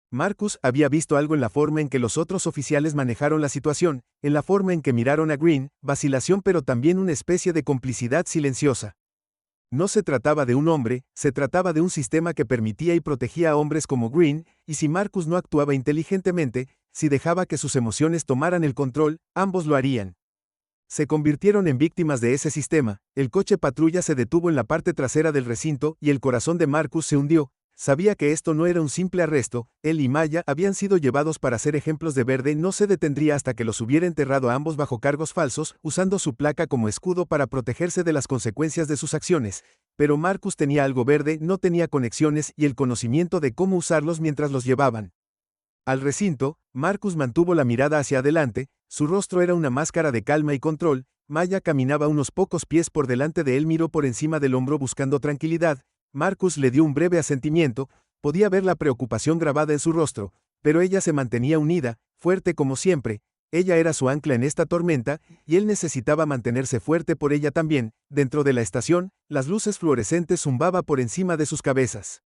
Marcus había visto algo en la forma en que los otros oficiales manejaron la situación, en la forma en que miraron a Green, vacilación pero también una especie de complicidad silenciosa. No se trataba de un hombre, se trataba de un sistema que permitía y protegía a hombres como Green, y si Marcus no actuaba inteligentemente, si dejaba que sus emociones tomaran el control, ambos lo harían. Se convirtieron en víctimas de ese sistema, el coche patrulla se detuvo en la parte trasera del recinto y el corazón de Marcus se hundió. Sabía que esto no era un simple arresto, él y Maya habían sido llevados para ser ejemplos de verde, no se detendría hasta que los hubiera enterrado a ambos bajo cargos falsos, usando su placa como escudo para protegerse de las consecuencias de sus acciones. Pero Marcus tenía algo verde, no tenía conexiones y el conocimiento de cómo usarlos mientras los llevaban. Al recinto, Marcus mantuvo la mirada hacia adelante, su rostro era una máscara de calma y control. Maya caminaba unos pocos pies por delante de él, miró por encima del hombro buscando tranquilidad. Marcus le dio un breve asentimiento, podía ver la preocupación grabada en su rostro, pero ella se mantenía unida, fuerte como siempre. Ella era su ancla en esta tormenta, y él necesitaba mantenerse fuerte por ella también. Dentro de la estación, las luces fluorescentes zumbaban por encima de sus cabezas.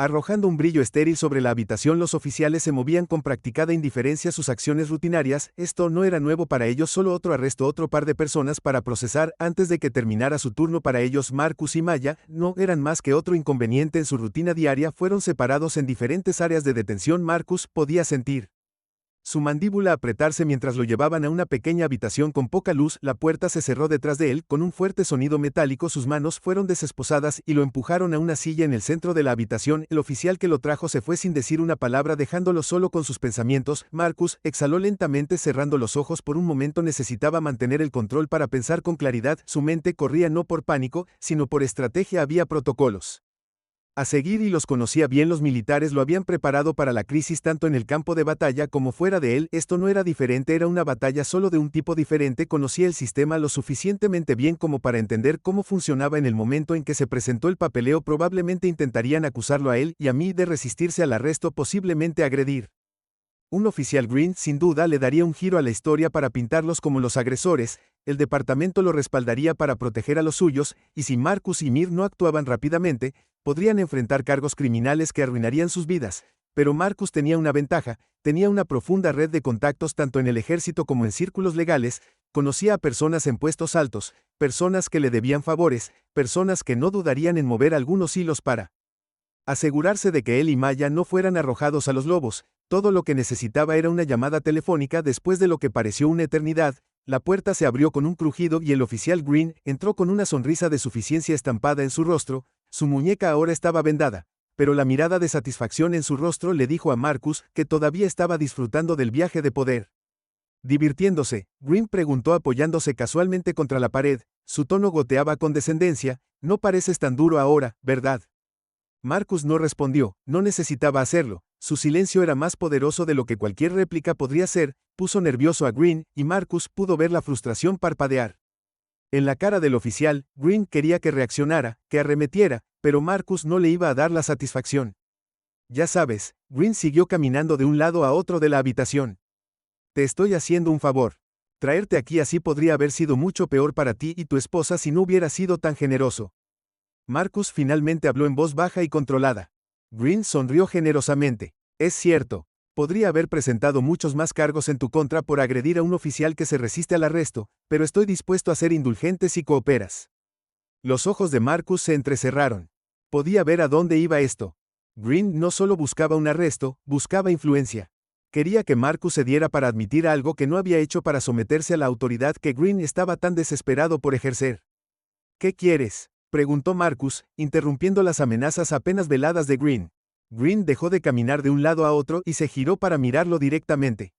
Arrojando un brillo estéril sobre la habitación, los oficiales se movían con practicada indiferencia sus acciones rutinarias. Esto no era nuevo para ellos, solo otro arresto, otro par de personas para procesar antes de que terminara su turno. Para ellos, Marcus y Maya no eran más que otro inconveniente en su rutina diaria. Fueron separados en diferentes áreas de detención. Marcus podía sentir su mandíbula apretarse mientras lo llevaban a una pequeña habitación con poca luz. La puerta se cerró detrás de él con un fuerte sonido metálico. Sus manos fueron desesposadas y lo empujaron a una silla en el centro de la habitación. El oficial que lo trajo se fue sin decir una palabra, dejándolo solo con sus pensamientos. Marcus exhaló lentamente cerrando los ojos por un momento. Necesitaba mantener el control para pensar con claridad. Su mente corría no por pánico, sino por estrategia. Había protocolos a seguir y los conocía bien. Los militares lo habían preparado para la crisis tanto en el campo de batalla como fuera de él. Esto no era diferente, era una batalla solo de un tipo diferente. Conocía el sistema lo suficientemente bien como para entender cómo funcionaba. En el momento en que se presentó el papeleo, probablemente intentarían acusarlo a él y a mí de resistirse al arresto, posiblemente agredir. Un oficial Green sin duda le daría un giro a la historia para pintarlos como los agresores. El departamento lo respaldaría para proteger a los suyos, y si Marcus y Mir no actuaban rápidamente, podrían enfrentar cargos criminales que arruinarían sus vidas. Pero Marcus tenía una ventaja, tenía una profunda red de contactos tanto en el ejército como en círculos legales. Conocía a personas en puestos altos, personas que le debían favores, personas que no dudarían en mover algunos hilos para asegurarse de que él y Maya no fueran arrojados a los lobos. Todo lo que necesitaba era una llamada telefónica. Después de lo que pareció una eternidad, La puerta se abrió con un crujido y el oficial Green entró con una sonrisa de suficiencia estampada en su rostro. Su muñeca ahora estaba vendada, pero la mirada de satisfacción en su rostro le dijo a Marcus que todavía estaba disfrutando del viaje de poder. Divirtiéndose, Green preguntó apoyándose casualmente contra la pared, su tono goteaba con descendencia, no pareces tan duro ahora, ¿verdad? Marcus no respondió, no necesitaba hacerlo, su silencio era más poderoso de lo que cualquier réplica podría ser, puso nervioso a Green, y Marcus pudo ver la frustración parpadear. En la cara del oficial, Green quería que reaccionara, que arremetiera, pero Marcus no le iba a dar la satisfacción. Ya sabes, Green siguió caminando de un lado a otro de la habitación. Te estoy haciendo un favor. Traerte aquí así podría haber sido mucho peor para ti y tu esposa si no hubiera sido tan generoso. Marcus finalmente habló en voz baja y controlada. Green sonrió generosamente. Es cierto. Podría haber presentado muchos más cargos en tu contra por agredir a un oficial que se resiste al arresto, pero estoy dispuesto a ser indulgente si cooperas. Los ojos de Marcus se entrecerraron. Podía ver a dónde iba esto. Green no solo buscaba un arresto, buscaba influencia. Quería que Marcus cediera para admitir algo que no había hecho para someterse a la autoridad que Green estaba tan desesperado por ejercer. ¿Qué quieres?, preguntó Marcus, interrumpiendo las amenazas apenas veladas de Green. Green dejó de caminar de un lado a otro y se giró para mirarlo directamente.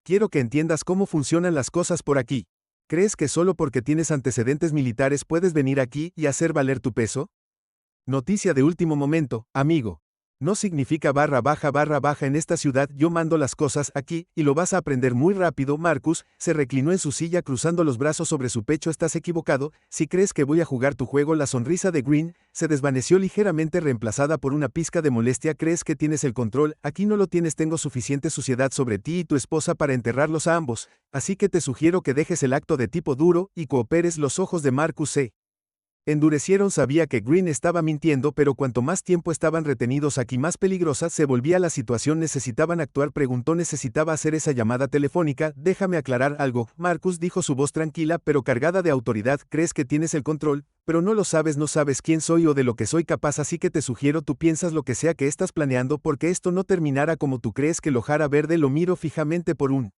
Quiero que entiendas cómo funcionan las cosas por aquí. ¿Crees que solo porque tienes antecedentes militares puedes venir aquí y hacer valer tu peso? Noticia de último momento, amigo. No significa barra baja en esta ciudad, yo mando las cosas aquí, y lo vas a aprender muy rápido. Marcus se reclinó en su silla cruzando los brazos sobre su pecho. Estás equivocado, si crees que voy a jugar tu juego. La sonrisa de Green se desvaneció ligeramente reemplazada por una pizca de molestia. ¿Crees que tienes el control? Aquí no lo tienes, tengo suficiente suciedad sobre ti y tu esposa para enterrarlos a ambos, así que te sugiero que dejes el acto de tipo duro y cooperes. Los ojos de Marcus se endurecieron. Sabía que Green estaba mintiendo, pero cuanto más tiempo estaban retenidos aquí más peligrosa se volvía la situación. Necesitaban actuar, preguntó. Necesitaba hacer esa llamada telefónica. Déjame aclarar algo, Marcus, dijo su voz tranquila pero cargada de autoridad. Crees que tienes el control, pero no lo sabes, no sabes quién soy o de lo que soy capaz, así que te sugiero tú piensas lo que sea que estás planeando porque esto no terminará como tú crees. Que el ojara verde lo miró fijamente por un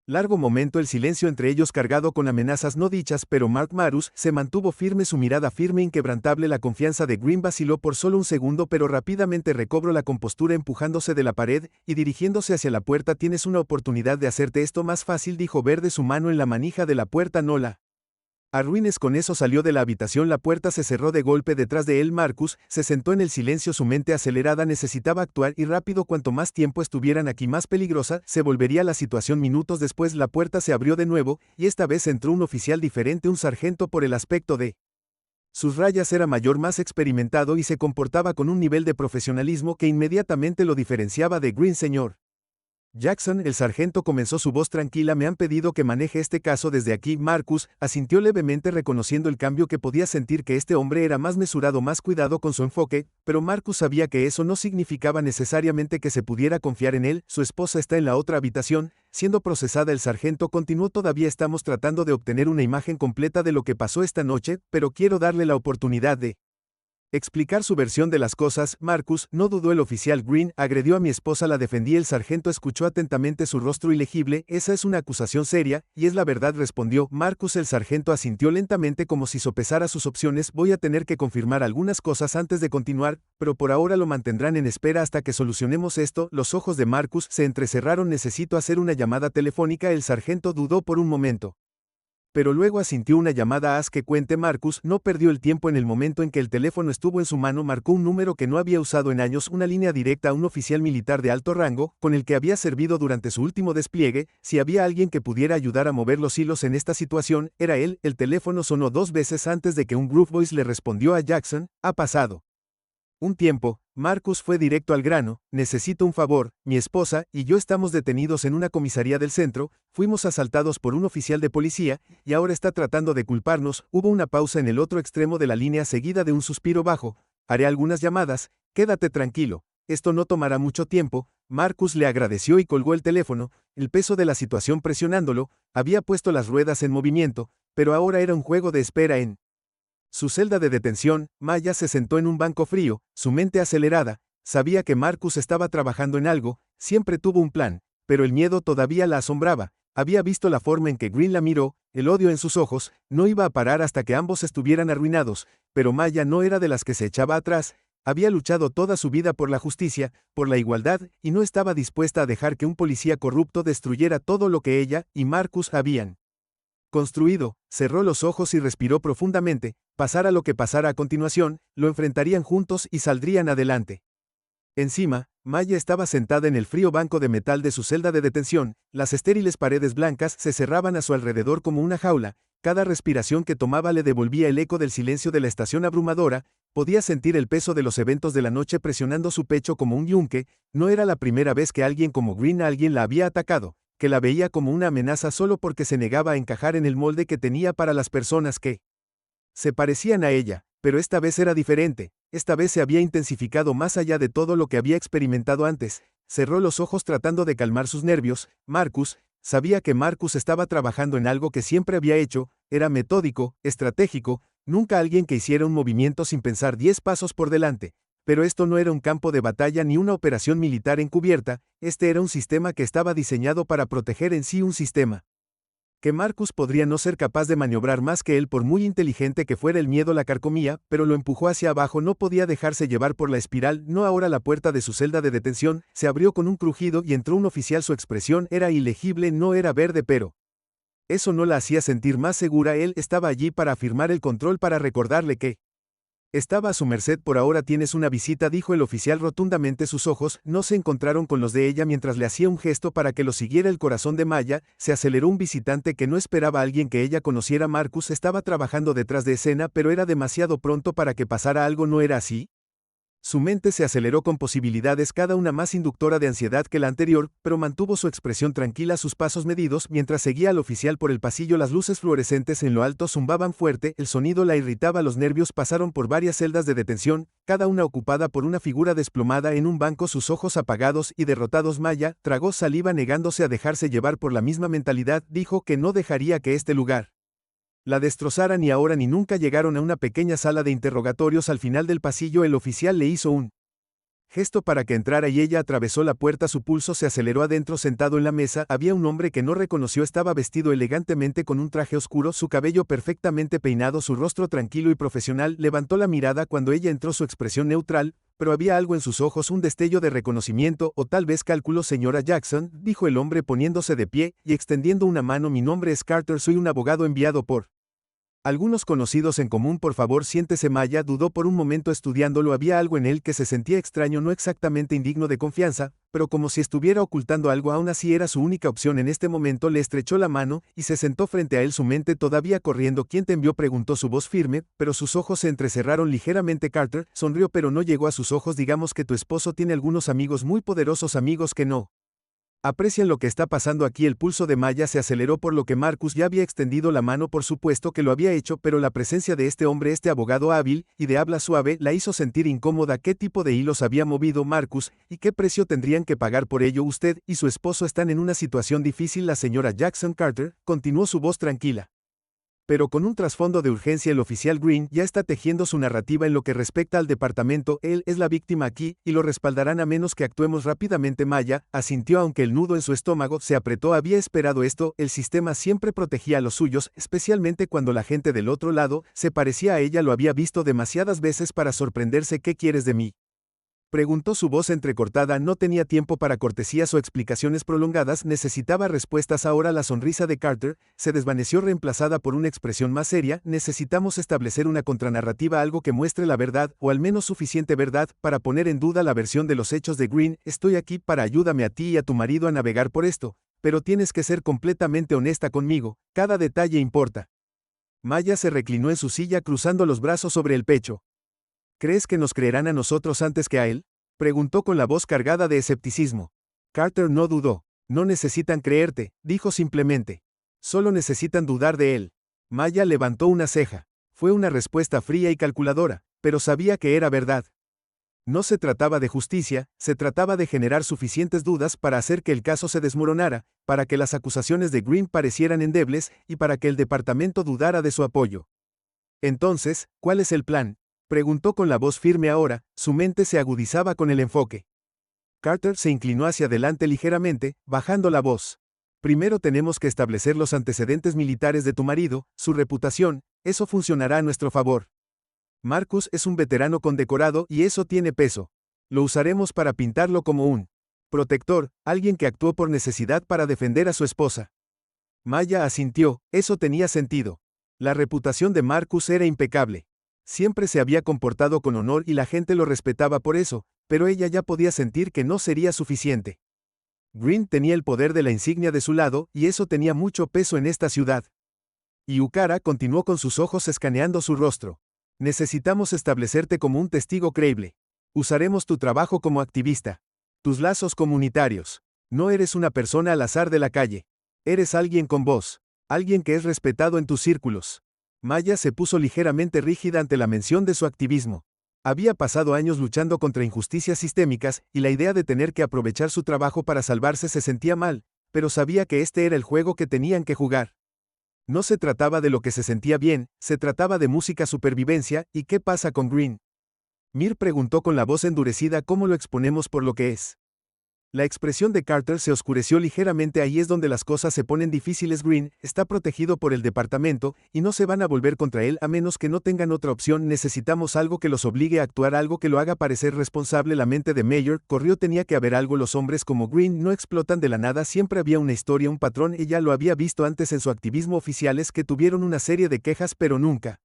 largo momento, el silencio entre ellos cargado con amenazas no dichas, pero Marcus se mantuvo firme, su mirada firme, inquebrantable. La confianza de Green vaciló por solo un segundo, pero rápidamente recobró la compostura, empujándose de la pared y dirigiéndose hacia la puerta. Tienes una oportunidad de hacerte esto más fácil, dijo Verde, su mano en la manija de la puerta. No la arruines. Con eso salió de la habitación. La puerta se cerró de golpe detrás de él. Marcus se sentó en el silencio, su mente acelerada. Necesitaba actuar y rápido. Cuanto más tiempo estuvieran aquí más peligrosa se volvería la situación. Minutos después la puerta se abrió de nuevo, y esta vez entró un oficial diferente, un sargento. Por el aspecto de sus rayas era mayor, más experimentado y se comportaba con un nivel de profesionalismo que inmediatamente lo diferenciaba de Green. Señor Jackson, el sargento comenzó, su voz tranquila, me han pedido que maneje este caso desde aquí. Marcus asintió levemente reconociendo el cambio que podía sentir, que este hombre era más mesurado, más cuidado con su enfoque, pero Marcus sabía que eso no significaba necesariamente que se pudiera confiar en él. Su esposa está en la otra habitación, siendo procesada. El sargento continuó, todavía estamos tratando de obtener una imagen completa de lo que pasó esta noche, pero quiero darle la oportunidad de explicar su versión de las cosas. Marcus no dudó. El oficial Green agredió a mi esposa, la defendí. El sargento escuchó atentamente, su rostro ilegible. Esa es una acusación seria, y es la verdad, respondió Marcus. El sargento asintió lentamente como si sopesara sus opciones. Voy a tener que confirmar algunas cosas antes de continuar, pero por ahora lo mantendrán en espera hasta que solucionemos esto. Los ojos de Marcus se entrecerraron. Necesito hacer una llamada telefónica. El sargento dudó por un momento, pero luego asintió. Una llamada, haz que cuente. Marcus no perdió el tiempo. En el momento en que el teléfono estuvo en su mano, marcó un número que no había usado en años, una línea directa a un oficial militar de alto rango, con el que había servido durante su último despliegue. Si había alguien que pudiera ayudar a mover los hilos en esta situación, era él. El teléfono sonó 2 veces antes de que un Groove Voice le respondió a Jackson. Ha pasado un tiempo. Marcus fue directo al grano. Necesito un favor, mi esposa y yo estamos detenidos en una comisaría del centro, fuimos asaltados por un oficial de policía, y ahora está tratando de culparnos. Hubo una pausa en el otro extremo de la línea seguida de un suspiro bajo. Haré algunas llamadas, quédate tranquilo, esto no tomará mucho tiempo. Marcus le agradeció y colgó el teléfono. El peso de la situación presionándolo había puesto las ruedas en movimiento, pero ahora era un juego de espera en su celda de detención. Maya se sentó en un banco frío, su mente acelerada. Sabía que Marcus estaba trabajando en algo, siempre tuvo un plan, pero el miedo todavía la asombraba. Había visto la forma en que Green la miró, el odio en sus ojos, no iba a parar hasta que ambos estuvieran arruinados, pero Maya no era de las que se echaba atrás, había luchado toda su vida por la justicia, por la igualdad, y no estaba dispuesta a dejar que un policía corrupto destruyera todo lo que ella y Marcus habían construido. Cerró los ojos y respiró profundamente, pasara lo que pasara a continuación, lo enfrentarían juntos y saldrían adelante. Encima, Maya estaba sentada en el frío banco de metal de su celda de detención, las estériles paredes blancas se cerraban a su alrededor como una jaula, cada respiración que tomaba le devolvía el eco del silencio de la estación abrumadora, podía sentir el peso de los eventos de la noche presionando su pecho como un yunque, no era la primera vez que alguien como Green alguien la había atacado, que la veía como una amenaza solo porque se negaba a encajar en el molde que tenía para las personas que se parecían a ella, pero esta vez era diferente. Esta vez se había intensificado más allá de todo lo que había experimentado antes. Cerró los ojos tratando de calmar sus nervios. Marcus, sabía que Marcus estaba trabajando en algo que siempre había hecho, era metódico, estratégico, nunca alguien que hiciera un movimiento sin pensar 10 pasos por delante. Pero esto no era un campo de batalla ni una operación militar encubierta, este era un sistema que estaba diseñado para proteger en sí un sistema. Que Marcus podría no ser capaz de maniobrar más que él por muy inteligente que fuera el miedo la carcomía, pero lo empujó hacia abajo, no podía dejarse llevar por la espiral, no ahora la puerta de su celda de detención, se abrió con un crujido y entró un oficial, su expresión era ilegible, no era verde pero eso no la hacía sentir más segura, él estaba allí para afirmar el control, para recordarle que estaba a su merced. Por ahora tienes una visita, dijo el oficial rotundamente. Sus ojos no se encontraron con los de ella mientras le hacía un gesto para que lo siguiera. El corazón de Maya se aceleró. Un visitante que no esperaba, alguien que ella conociera. Marcus estaba trabajando detrás de escena, pero era demasiado pronto para que pasara algo, ¿no era así? Su mente se aceleró con posibilidades, cada una más inductora de ansiedad que la anterior, pero mantuvo su expresión tranquila, sus pasos medidos, mientras seguía al oficial por el pasillo. Las luces fluorescentes en lo alto zumbaban fuerte, el sonido la irritaba, los nervios. Pasaron por varias celdas de detención, cada una ocupada por una figura desplomada en un banco, sus ojos apagados y derrotados. Maya tragó saliva negándose a dejarse llevar por la misma mentalidad, dijo que no dejaría que este lugar la destrozaran, ni ahora ni nunca. Llegaron a una pequeña sala de interrogatorios. Al final del pasillo el oficial le hizo un gesto para que entrara y ella atravesó la puerta. Su pulso se aceleró. Adentro, sentado en la mesa, había un hombre que no reconoció. Estaba vestido elegantemente con un traje oscuro, su cabello perfectamente peinado, su rostro tranquilo y profesional. Levantó la mirada cuando ella entró, su expresión neutral, pero había algo en sus ojos, un destello de reconocimiento o tal vez cálculo. Señora Jackson, dijo el hombre poniéndose de pie y extendiendo una mano, mi nombre es Carter, soy un abogado enviado por algunos conocidos en común. Por favor, siéntese. Maya dudó por un momento estudiándolo. Había algo en él que se sentía extraño, no exactamente indigno de confianza, pero como si estuviera ocultando algo. Aún así era su única opción en este momento. Le estrechó la mano y se sentó frente a él, su mente todavía corriendo. ¿Quién te envió?, preguntó, su voz firme, pero sus ojos se entrecerraron ligeramente. Carter sonrió pero no llegó a sus ojos. Digamos que tu esposo tiene algunos amigos muy poderosos, amigos que no aprecian lo que está pasando aquí. El pulso de Maya se aceleró por lo que Marcus ya había extendido la mano. Por supuesto que lo había hecho, pero la presencia de este hombre, este abogado hábil y de habla suave, la hizo sentir incómoda. ¿Qué tipo de hilos había movido Marcus y qué precio tendrían que pagar por ello? Usted y su esposo están en una situación difícil. La señora Jackson, Carter, continuó, su voz tranquila, pero con un trasfondo de urgencia. El oficial Green ya está tejiendo su narrativa en lo que respecta al departamento. Él es la víctima aquí, y lo respaldarán a menos que actuemos rápidamente. Maya asintió, aunque el nudo en su estómago se apretó. Había esperado esto, el sistema siempre protegía a los suyos, especialmente cuando la gente del otro lado se parecía a ella. Lo había visto demasiadas veces para sorprenderse. ¿Qué quieres de mí?, preguntó, su voz entrecortada. No tenía tiempo para cortesías o explicaciones prolongadas, necesitaba respuestas ahora. La sonrisa de Carter se desvaneció reemplazada por una expresión más seria. Necesitamos establecer una contranarrativa, algo que muestre la verdad, o al menos suficiente verdad, para poner en duda la versión de los hechos de Green. Estoy aquí para ayúdame a ti y a tu marido a navegar por esto, pero tienes que ser completamente honesta conmigo, cada detalle importa. Maya se reclinó en su silla cruzando los brazos sobre el pecho. ¿Crees que nos creerán a nosotros antes que a él?, preguntó con la voz cargada de escepticismo. Carter no dudó. No necesitan creerte, dijo simplemente. Solo necesitan dudar de él. Maya levantó una ceja. Fue una respuesta fría y calculadora, pero sabía que era verdad. No se trataba de justicia, se trataba de generar suficientes dudas para hacer que el caso se desmoronara, para que las acusaciones de Green parecieran endebles y para que el departamento dudara de su apoyo. Entonces, ¿cuál es el plan?, preguntó con la voz firme ahora, su mente se agudizaba con el enfoque. Carter se inclinó hacia adelante ligeramente, bajando la voz. Primero tenemos que establecer los antecedentes militares de tu marido, su reputación, eso funcionará a nuestro favor. Marcus es un veterano condecorado y eso tiene peso. Lo usaremos para pintarlo como un protector, alguien que actuó por necesidad para defender a su esposa. Maya asintió, eso tenía sentido. La reputación de Marcus era impecable. Siempre se había comportado con honor y la gente lo respetaba por eso, pero ella ya podía sentir que no sería suficiente. Green tenía el poder de la insignia de su lado y eso tenía mucho peso en esta ciudad. Y Ukara continuó con sus ojos escaneando su rostro. Necesitamos establecerte como un testigo creíble. Usaremos tu trabajo como activista. Tus lazos comunitarios. No eres una persona al azar de la calle. Eres alguien con voz. Alguien que es respetado en tus círculos. Maya se puso ligeramente rígida ante la mención de su activismo. Había pasado años luchando contra injusticias sistémicas, y la idea de tener que aprovechar su trabajo para salvarse se sentía mal, pero sabía que este era el juego que tenían que jugar. No se trataba de lo que se sentía bien, se trataba de música supervivencia, ¿y qué pasa con Green? Mir preguntó con la voz endurecida cómo lo exponemos por lo que es. La expresión de Carter se oscureció ligeramente. Ahí es donde las cosas se ponen difíciles. Green está protegido por el departamento, y no se van a volver contra él a menos que no tengan otra opción. Necesitamos algo que los obligue a actuar, algo que lo haga parecer responsable. La mente de Mayer corrió. Tenía que haber algo. Los hombres como Green no explotan de la nada. Siempre había una historia, un patrón. Ella lo había visto antes en su activismo. Oficiales que tuvieron una serie de quejas pero nunca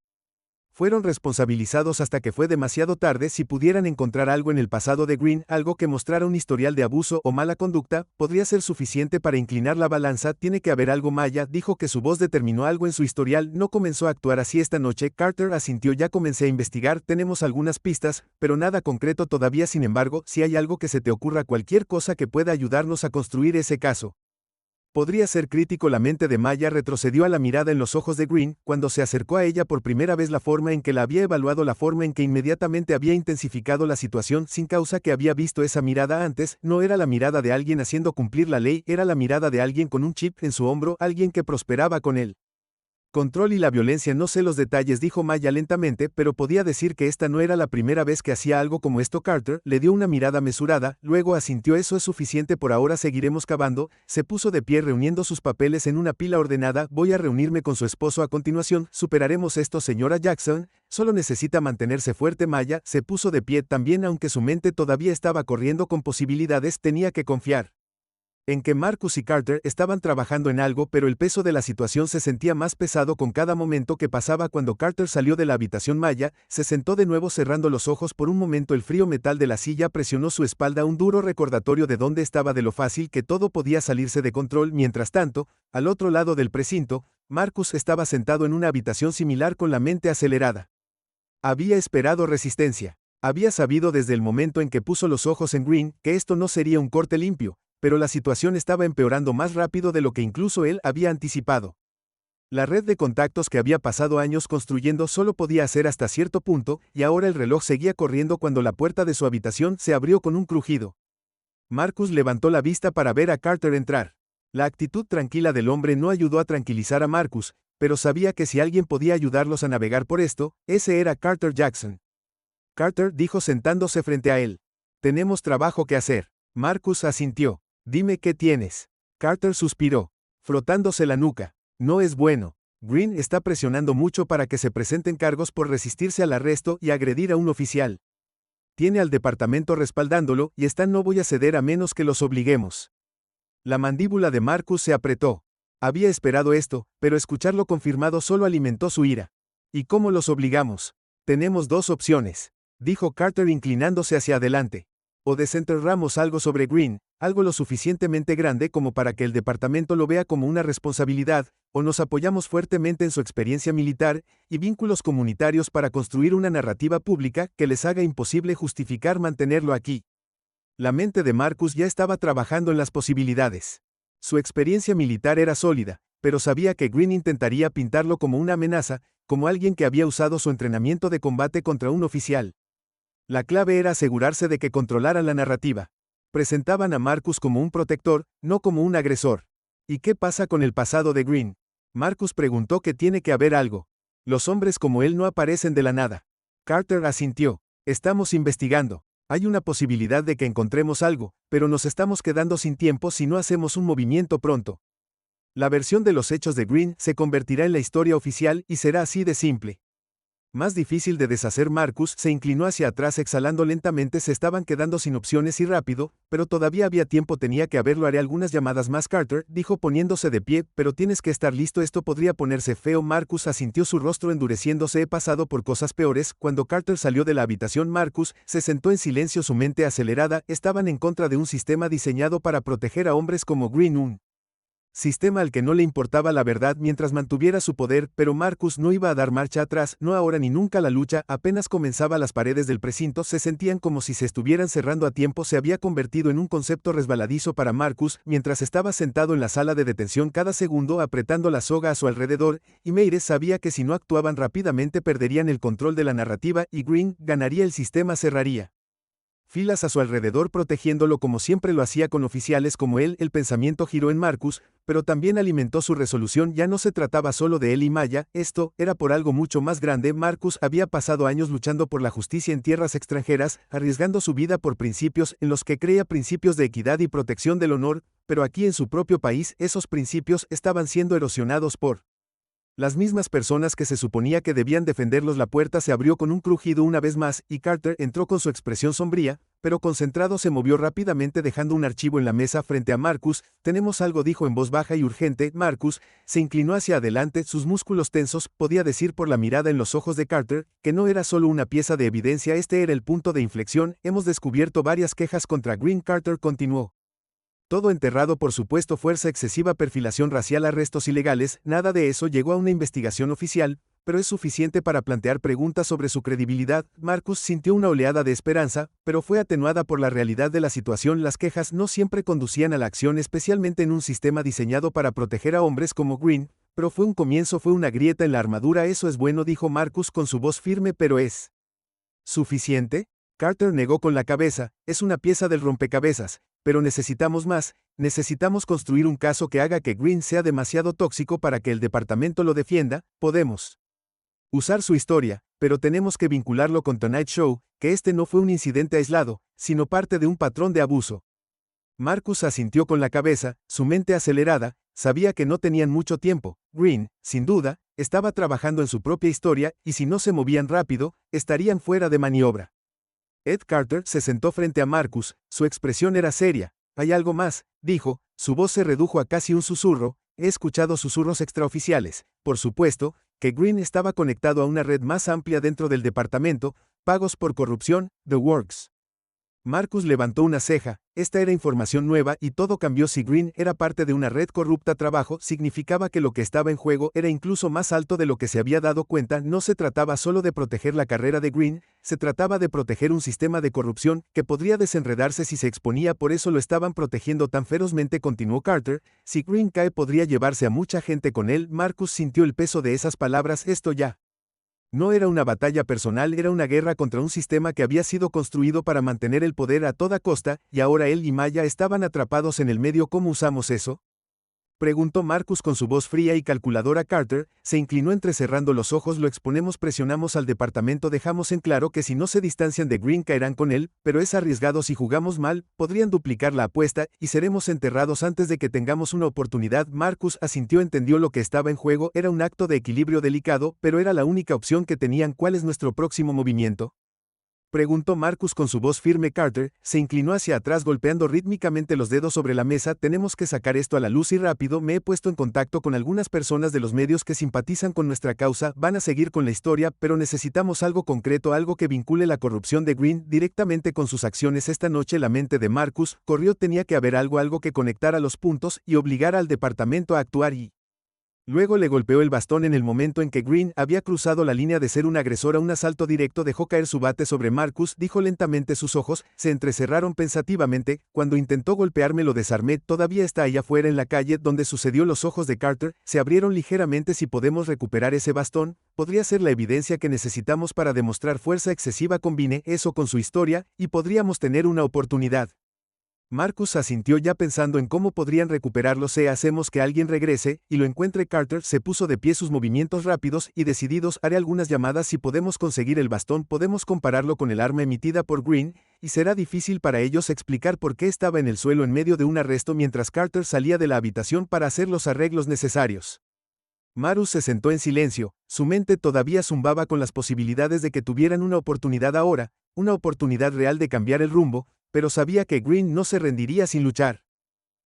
fueron responsabilizados hasta que fue demasiado tarde. Si pudieran encontrar algo en el pasado de Green, algo que mostrara un historial de abuso o mala conducta, podría ser suficiente para inclinar la balanza. Tiene que haber algo. Maya dijo que su voz determinó algo en su historial. No comenzó a actuar así esta noche. Carter asintió. Ya comencé a investigar, tenemos algunas pistas, pero nada concreto todavía. Sin embargo, si hay algo que se te ocurra, cualquier cosa que pueda ayudarnos a construir ese caso. Podría ser crítico. La mente de Maya retrocedió a la mirada en los ojos de Green, cuando se acercó a ella por primera vez. La forma en que la había evaluado, la forma en que inmediatamente había intensificado la situación sin causa. Que había visto esa mirada antes, no era la mirada de alguien haciendo cumplir la ley, era la mirada de alguien con un chip en su hombro, alguien que prosperaba con él. Control y la violencia. No sé los detalles, dijo Maya lentamente, pero podía decir que esta no era la primera vez que hacía algo como esto. Carter le dio una mirada mesurada, luego asintió. Eso es suficiente por ahora, seguiremos cavando. Se puso de pie reuniendo sus papeles en una pila ordenada. Voy a reunirme con su esposo a continuación. Superaremos esto, señora Jackson. Solo necesita mantenerse fuerte. Maya se puso de pie también, aunque su mente todavía estaba corriendo con posibilidades. Tenía que confiar en que Marcus y Carter estaban trabajando en algo, pero el peso de la situación se sentía más pesado con cada momento que pasaba. Cuando Carter salió de la habitación, Maya se sentó de nuevo cerrando los ojos. Por un momento el frío metal de la silla presionó su espalda, un duro recordatorio de dónde estaba, de lo fácil que todo podía salirse de control. Mientras tanto, al otro lado del precinto, Marcus estaba sentado en una habitación similar con la mente acelerada. Había esperado resistencia. Había sabido desde el momento en que puso los ojos en Green que esto no sería un corte limpio, pero la situación estaba empeorando más rápido de lo que incluso él había anticipado. La red de contactos que había pasado años construyendo solo podía hacer hasta cierto punto, y ahora el reloj seguía corriendo cuando la puerta de su habitación se abrió con un crujido. Marcus levantó la vista para ver a Carter entrar. La actitud tranquila del hombre no ayudó a tranquilizar a Marcus, pero sabía que si alguien podía ayudarlos a navegar por esto, ese era Carter Jackson. Carter dijo sentándose frente a él. Tenemos trabajo que hacer. Marcus asintió. Dime qué tienes. Carter suspiró, frotándose la nuca. No es bueno. Green está presionando mucho para que se presenten cargos por resistirse al arresto y agredir a un oficial. Tiene al departamento respaldándolo y no voy a ceder a menos que los obliguemos. La mandíbula de Marcus se apretó. Había esperado esto, pero escucharlo confirmado solo alimentó su ira. ¿Y cómo los obligamos? Tenemos dos opciones, dijo Carter inclinándose hacia adelante. O desenterramos algo sobre Green, algo lo suficientemente grande como para que el departamento lo vea como una responsabilidad, o nos apoyamos fuertemente en su experiencia militar y vínculos comunitarios para construir una narrativa pública que les haga imposible justificar mantenerlo aquí. La mente de Marcus ya estaba trabajando en las posibilidades. Su experiencia militar era sólida, pero sabía que Green intentaría pintarlo como una amenaza, como alguien que había usado su entrenamiento de combate contra un oficial. La clave era asegurarse de que controlaran la narrativa. Presentaban a Marcus como un protector, no como un agresor. ¿Y qué pasa con el pasado de Green? Marcus preguntó. Que tiene que haber algo. Los hombres como él no aparecen de la nada. Carter asintió. Estamos investigando. Hay una posibilidad de que encontremos algo, pero nos estamos quedando sin tiempo si no hacemos un movimiento pronto. La versión de los hechos de Green se convertirá en la historia oficial y será así de simple. Más difícil de deshacer. Marcus se inclinó hacia atrás exhalando lentamente. Se estaban quedando sin opciones y rápido, pero todavía había tiempo. Tenía que haberlo. Haré algunas llamadas más. Carter dijo poniéndose de pie, pero tienes que estar listo. Esto podría ponerse feo. Marcus asintió, su rostro endureciéndose. He pasado por cosas peores. Cuando Carter salió de la habitación, Marcus se sentó en silencio, su mente acelerada. Estaban en contra de un sistema diseñado para proteger a hombres como Green, un sistema al que no le importaba la verdad mientras mantuviera su poder, pero Marcus no iba a dar marcha atrás, no ahora ni nunca. La lucha apenas comenzaba. Las paredes del precinto se sentían como si se estuvieran cerrando a tiempo. Se había convertido en un concepto resbaladizo para Marcus, mientras estaba sentado en la sala de detención, cada segundo apretando la soga a su alrededor, y Meires sabía que si no actuaban rápidamente perderían el control de la narrativa y Green ganaría. El sistema cerraría filas a su alrededor protegiéndolo como siempre lo hacía con oficiales como él. El pensamiento giró en Marcus, pero también alimentó su resolución. Ya no se trataba solo de él y Maya, esto era por algo mucho más grande. Marcus había pasado años luchando por la justicia en tierras extranjeras, arriesgando su vida por principios en los que creía, principios de equidad y protección del honor, pero aquí en su propio país esos principios estaban siendo erosionados por las mismas personas que se suponía que debían defenderlos. La puerta se abrió con un crujido una vez más, y Carter entró con su expresión sombría, pero concentrado. Se movió rápidamente dejando un archivo en la mesa frente a Marcus. Tenemos algo, dijo en voz baja y urgente. Marcus se inclinó hacia adelante, sus músculos tensos. Podía decir por la mirada en los ojos de Carter que no era solo una pieza de evidencia, este era el punto de inflexión. Hemos descubierto varias quejas contra Green. Carter continuó. Todo enterrado, por supuesto, fuerza excesiva, perfilación racial, arrestos ilegales. Nada de eso llegó a una investigación oficial, pero es suficiente para plantear preguntas sobre su credibilidad. Marcus sintió una oleada de esperanza, pero fue atenuada por la realidad de la situación. Las quejas no siempre conducían a la acción, especialmente en un sistema diseñado para proteger a hombres como Green, pero fue un comienzo, fue una grieta en la armadura. Eso es bueno, dijo Marcus con su voz firme, pero ¿es suficiente? Carter negó con la cabeza. Es una pieza del rompecabezas, pero necesitamos más. Necesitamos construir un caso que haga que Green sea demasiado tóxico para que el departamento lo defienda. Podemos usar su historia, pero tenemos que vincularlo con Tonight Show, que este no fue un incidente aislado, sino parte de un patrón de abuso. Marcus asintió con la cabeza, su mente acelerada. Sabía que no tenían mucho tiempo. Green, sin duda, estaba trabajando en su propia historia, y si no se movían rápido, estarían fuera de maniobra. Ed Carter se sentó frente a Marcus, su expresión era seria. Hay algo más, dijo, su voz se redujo a casi un susurro. He escuchado susurros extraoficiales. Por supuesto, que Green estaba conectado a una red más amplia dentro del departamento, pagos por corrupción, The Works. Marcus levantó una ceja. Esta era información nueva y todo cambió. Si Green era parte de una red corrupta, trabajo significaba que lo que estaba en juego era incluso más alto de lo que se había dado cuenta. No se trataba solo de proteger la carrera de Green, se trataba de proteger un sistema de corrupción que podría desenredarse si se exponía. Por eso lo estaban protegiendo tan ferozmente, continuó Carter. Si Green cae, podría llevarse a mucha gente con él. Marcus sintió el peso de esas palabras. Esto ya no era una batalla personal, era una guerra contra un sistema que había sido construido para mantener el poder a toda costa, y ahora él y Maya estaban atrapados en el medio. ¿Cómo usamos eso?, preguntó Marcus con su voz fría y calculadora. Carter se inclinó entrecerrando los ojos. Lo exponemos, presionamos al departamento, dejamos en claro que si no se distancian de Green caerán con él, pero es arriesgado. Si jugamos mal, podrían duplicar la apuesta, y seremos enterrados antes de que tengamos una oportunidad. Marcus asintió, entendió lo que estaba en juego. Era un acto de equilibrio delicado, pero era la única opción que tenían. ¿Cuál es nuestro próximo movimiento?, preguntó Marcus con su voz firme. Carter se inclinó hacia atrás golpeando rítmicamente los dedos sobre la mesa. Tenemos que sacar esto a la luz y rápido. Me he puesto en contacto con algunas personas de los medios que simpatizan con nuestra causa. Van a seguir con la historia, pero necesitamos algo concreto, algo que vincule la corrupción de Green directamente con sus acciones. Esta noche la mente de Marcus corrió. Tenía que haber algo que conectara los puntos y obligara al departamento a actuar, y luego le golpeó el bastón en el momento en que Green había cruzado la línea de ser un agresor a un asalto directo. Dejó caer su bate sobre Marcus, dijo lentamente. Sus ojos se entrecerraron pensativamente. Cuando intentó golpearme lo desarmé. Todavía está allá afuera en la calle donde sucedió. Los ojos de Carter se abrieron ligeramente. Si podemos recuperar ese bastón, podría ser la evidencia que necesitamos para demostrar fuerza excesiva. Combine eso con su historia, y podríamos tener una oportunidad. Marcus asintió ya pensando en cómo podrían recuperarlo si hacemos que alguien regrese y lo encuentre. Carter se puso de pie, sus movimientos rápidos y decididos. Haré algunas llamadas. Si podemos conseguir el bastón, podemos compararlo con el arma emitida por Green, y será difícil para ellos explicar por qué estaba en el suelo en medio de un arresto mientras Carter salía de la habitación para hacer los arreglos necesarios. Marcus se sentó en silencio, su mente todavía zumbaba con las posibilidades de que tuvieran una oportunidad ahora, una oportunidad real de cambiar el rumbo, pero sabía que Green no se rendiría sin luchar.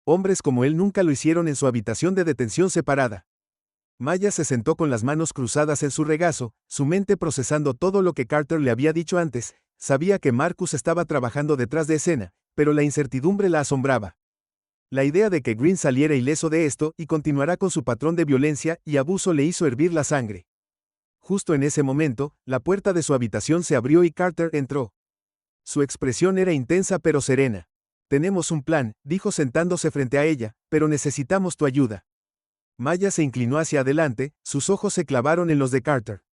Hombres como él nunca lo hicieron en su habitación de detención separada. Maya se sentó con las manos cruzadas en su regazo, su mente procesando todo lo que Carter le había dicho antes. Sabía que Marcus estaba trabajando detrás de escena, pero la incertidumbre la asombraba. La idea de que Green saliera ileso de esto y continuará con su patrón de violencia y abuso le hizo hervir la sangre. Justo en ese momento, la puerta de su habitación se abrió y Carter entró. Su expresión era intensa pero serena. Tenemos un plan, dijo sentándose frente a ella, pero necesitamos tu ayuda. Maya se inclinó hacia adelante, sus ojos se clavaron en los de Carter.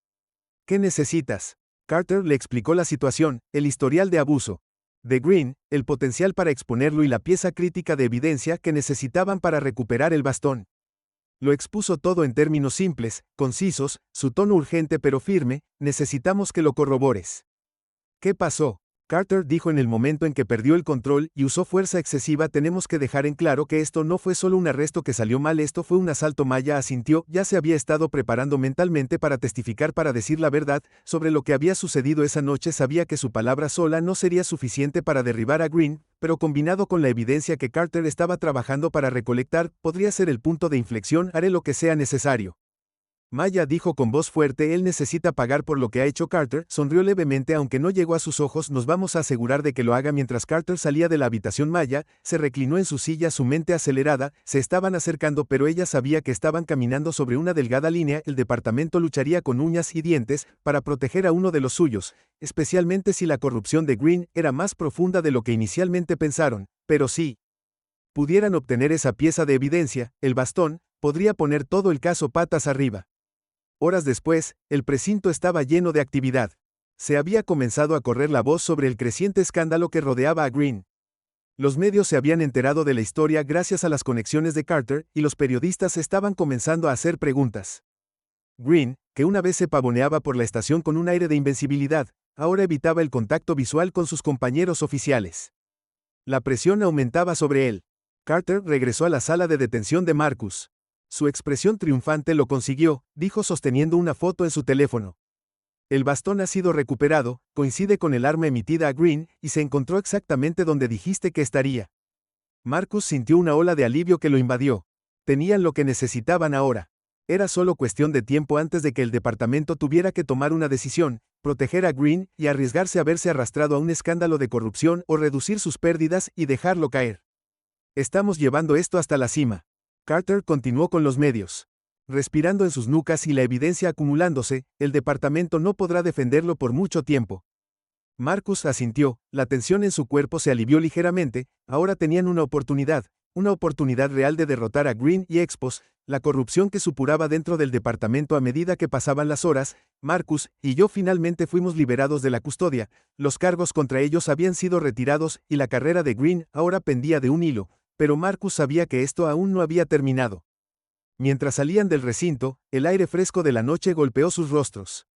¿Qué necesitas? Carter le explicó la situación, el historial de abuso de Green, el potencial para exponerlo y la pieza crítica de evidencia que necesitaban para recuperar el bastón. Lo expuso todo en términos simples, concisos, su tono urgente pero firme. Necesitamos que lo corrobores. ¿Qué pasó? Carter dijo en el momento en que perdió el control y usó fuerza excesiva. Tenemos que dejar en claro que esto no fue solo un arresto que salió mal, esto fue un asalto. Maya asintió, ya se había estado preparando mentalmente para testificar, para decir la verdad sobre lo que había sucedido esa noche. Sabía que su palabra sola no sería suficiente para derribar a Green, pero combinado con la evidencia que Carter estaba trabajando para recolectar, podría ser el punto de inflexión. Haré lo que sea necesario. Maya dijo con voz fuerte, él necesita pagar por lo que ha hecho. Carter sonrió levemente aunque no llegó a sus ojos. Nos vamos a asegurar de que lo haga. Mientras Carter salía de la habitación, Maya se reclinó en su silla, su mente acelerada. Se estaban acercando, pero ella sabía que estaban caminando sobre una delgada línea. El departamento lucharía con uñas y dientes para proteger a uno de los suyos, especialmente si la corrupción de Green era más profunda de lo que inicialmente pensaron, pero si pudieran obtener esa pieza de evidencia, el bastón, podría poner todo el caso patas arriba. Horas después, el precinto estaba lleno de actividad. Se había comenzado a correr la voz sobre el creciente escándalo que rodeaba a Green. Los medios se habían enterado de la historia gracias a las conexiones de Carter, y los periodistas estaban comenzando a hacer preguntas. Green, que una vez se pavoneaba por la estación con un aire de invencibilidad, ahora evitaba el contacto visual con sus compañeros oficiales. La presión aumentaba sobre él. Carter regresó a la sala de detención de Marcus. Su expresión triunfante lo consiguió, dijo sosteniendo una foto en su teléfono. El bastón ha sido recuperado, coincide con el arma emitida a Green, y se encontró exactamente donde dijiste que estaría. Marcus sintió una ola de alivio que lo invadió. Tenían lo que necesitaban ahora. Era solo cuestión de tiempo antes de que el departamento tuviera que tomar una decisión, proteger a Green y arriesgarse a verse arrastrado a un escándalo de corrupción o reducir sus pérdidas y dejarlo caer. Estamos llevando esto hasta la cima. Carter continuó con los medios. Respirando en sus nucas y la evidencia acumulándose, el departamento no podrá defenderlo por mucho tiempo. Marcus asintió, la tensión en su cuerpo se alivió ligeramente. Ahora tenían una oportunidad real de derrotar a Green y expos la corrupción que supuraba dentro del departamento a medida que pasaban las horas. Marcus y yo finalmente fuimos liberados de la custodia, los cargos contra ellos habían sido retirados y la carrera de Green ahora pendía de un hilo. Pero Marcus sabía que esto aún no había terminado. Mientras salían del recinto, el aire fresco de la noche golpeó sus rostros.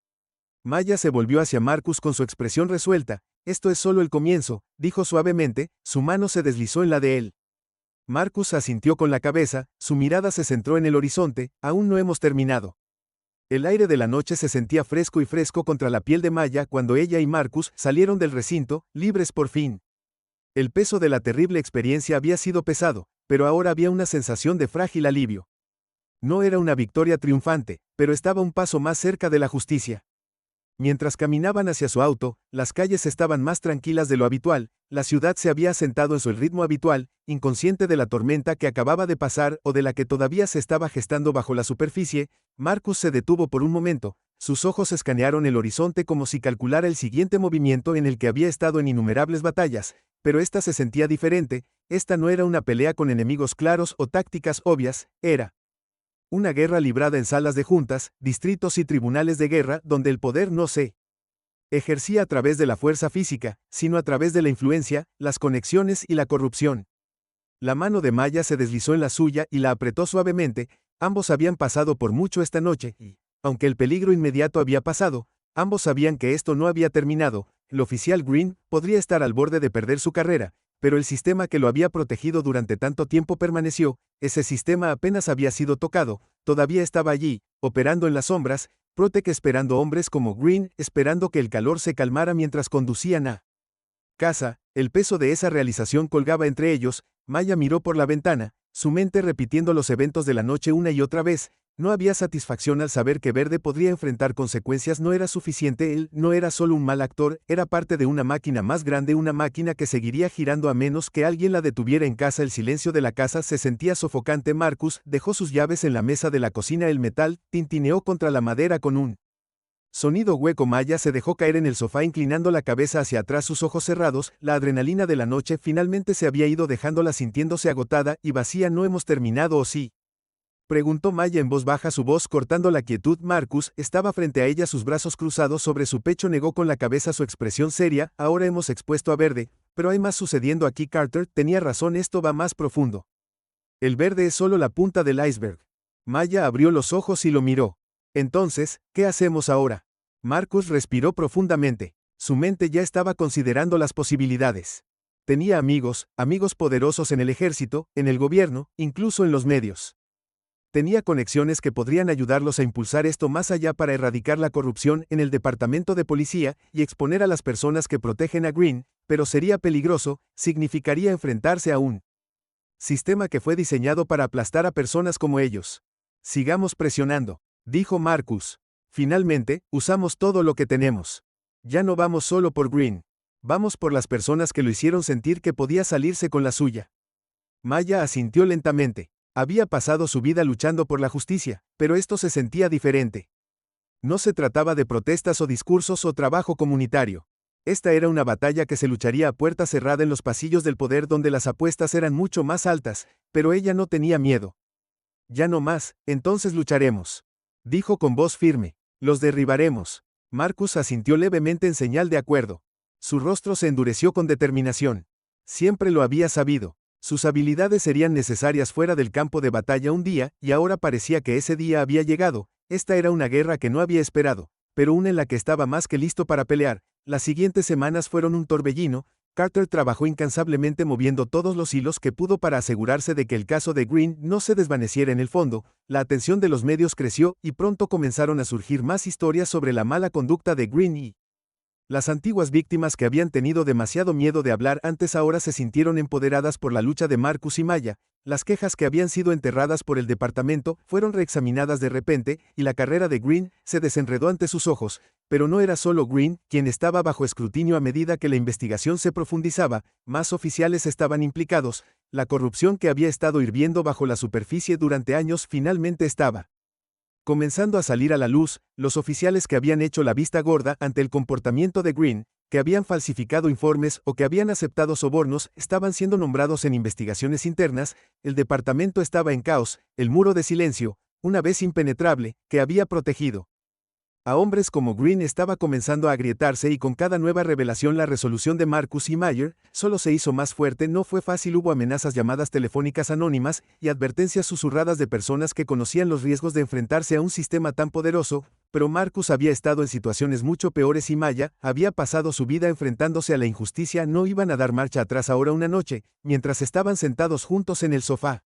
Maya se volvió hacia Marcus con su expresión resuelta. Esto es solo el comienzo, dijo suavemente, su mano se deslizó en la de él. Marcus asintió con la cabeza, su mirada se centró en el horizonte. Aún no hemos terminado. El aire de la noche se sentía fresco y fresco contra la piel de Maya cuando ella y Marcus salieron del recinto, libres por fin. El peso de la terrible experiencia había sido pesado, pero ahora había una sensación de frágil alivio. No era una victoria triunfante, pero estaba un paso más cerca de la justicia. Mientras caminaban hacia su auto, las calles estaban más tranquilas de lo habitual, la ciudad se había asentado en su ritmo habitual, inconsciente de la tormenta que acababa de pasar o de la que todavía se estaba gestando bajo la superficie. Marcus se detuvo por un momento, sus ojos escanearon el horizonte como si calculara el siguiente movimiento en el que había estado en innumerables batallas, pero esta se sentía diferente. Esta no era una pelea con enemigos claros o tácticas obvias, era una guerra librada en salas de juntas, distritos y tribunales de guerra donde el poder no se ejercía a través de la fuerza física, sino a través de la influencia, las conexiones y la corrupción. La mano de Maya se deslizó en la suya y la apretó suavemente. Ambos habían pasado por mucho esta noche y, aunque el peligro inmediato había pasado, ambos sabían que esto no había terminado. El oficial Green podría estar al borde de perder su carrera, pero el sistema que lo había protegido durante tanto tiempo permaneció. Ese sistema apenas había sido tocado, todavía estaba allí, operando en las sombras, Protec esperando hombres como Green, esperando que el calor se calmara mientras conducían a casa. El peso de esa realización colgaba entre ellos. Maya miró por la ventana, su mente repitiendo los eventos de la noche una y otra vez. No había satisfacción al saber que Verde podría enfrentar consecuencias. No era suficiente. Él no era solo un mal actor, era parte de una máquina más grande, una máquina que seguiría girando a menos que alguien la detuviera en casa. El silencio de la casa se sentía sofocante. Marcus dejó sus llaves en la mesa de la cocina. El metal tintineó contra la madera con un sonido hueco. Maya se dejó caer en el sofá inclinando la cabeza hacia atrás, sus ojos cerrados. La adrenalina de la noche finalmente se había ido, dejándola sintiéndose agotada y vacía. ¿No hemos terminado o sí?, preguntó Maya en voz baja, su voz cortando la quietud. Marcus estaba frente a ella, sus brazos cruzados sobre su pecho. Negó con la cabeza, su expresión seria. Ahora hemos expuesto a Verde, pero hay más sucediendo aquí. Carter tenía razón, esto va más profundo. El Verde es solo la punta del iceberg. Maya abrió los ojos y lo miró. Entonces, ¿qué hacemos ahora? Marcus respiró profundamente. Su mente ya estaba considerando las posibilidades. Tenía amigos poderosos en el ejército, en el gobierno, incluso en los medios. Tenía conexiones que podrían ayudarlos a impulsar esto más allá, para erradicar la corrupción en el departamento de policía y exponer a las personas que protegen a Green, pero sería peligroso, significaría enfrentarse a un sistema que fue diseñado para aplastar a personas como ellos. Sigamos presionando, dijo Marcus. Finalmente, usamos todo lo que tenemos. Ya no vamos solo por Green. Vamos por las personas que lo hicieron sentir que podía salirse con la suya. Maya asintió lentamente. Había pasado su vida luchando por la justicia, pero esto se sentía diferente. No se trataba de protestas o discursos o trabajo comunitario. Esta era una batalla que se lucharía a puerta cerrada en los pasillos del poder, donde las apuestas eran mucho más altas, pero ella no tenía miedo. Ya no más, entonces lucharemos, dijo con voz firme. Los derribaremos. Marcus asintió levemente en señal de acuerdo. Su rostro se endureció con determinación. Siempre lo había sabido. Sus habilidades serían necesarias fuera del campo de batalla un día, y ahora parecía que ese día había llegado. Esta era una guerra que no había esperado, pero una en la que estaba más que listo para pelear. Las siguientes semanas fueron un torbellino. Carter trabajó incansablemente moviendo todos los hilos que pudo para asegurarse de que el caso de Green no se desvaneciera en el fondo. La atención de los medios creció y pronto comenzaron a surgir más historias sobre la mala conducta de Green y las antiguas víctimas, que habían tenido demasiado miedo de hablar antes, ahora se sintieron empoderadas por la lucha de Marcus y Maya. Las quejas que habían sido enterradas por el departamento fueron reexaminadas de repente, y la carrera de Green se desenredó ante sus ojos. Pero no era solo Green quien estaba bajo escrutinio. A medida que la investigación se profundizaba, más oficiales estaban implicados. La corrupción que había estado hirviendo bajo la superficie durante años finalmente estaba comenzando a salir a la luz. Los oficiales que habían hecho la vista gorda ante el comportamiento de Green, que habían falsificado informes o que habían aceptado sobornos, estaban siendo nombrados en investigaciones internas. El departamento estaba en caos. El muro de silencio, una vez impenetrable, que había protegido a hombres como Green estaba comenzando a agrietarse, y con cada nueva revelación la resolución de Marcus y Mayer solo se hizo más fuerte. No fue fácil. Hubo amenazas, llamadas telefónicas anónimas y advertencias susurradas de personas que conocían los riesgos de enfrentarse a un sistema tan poderoso, pero Marcus había estado en situaciones mucho peores y Maya había pasado su vida enfrentándose a la injusticia. No iban a dar marcha atrás. Ahora, una noche, mientras estaban sentados juntos en el sofá,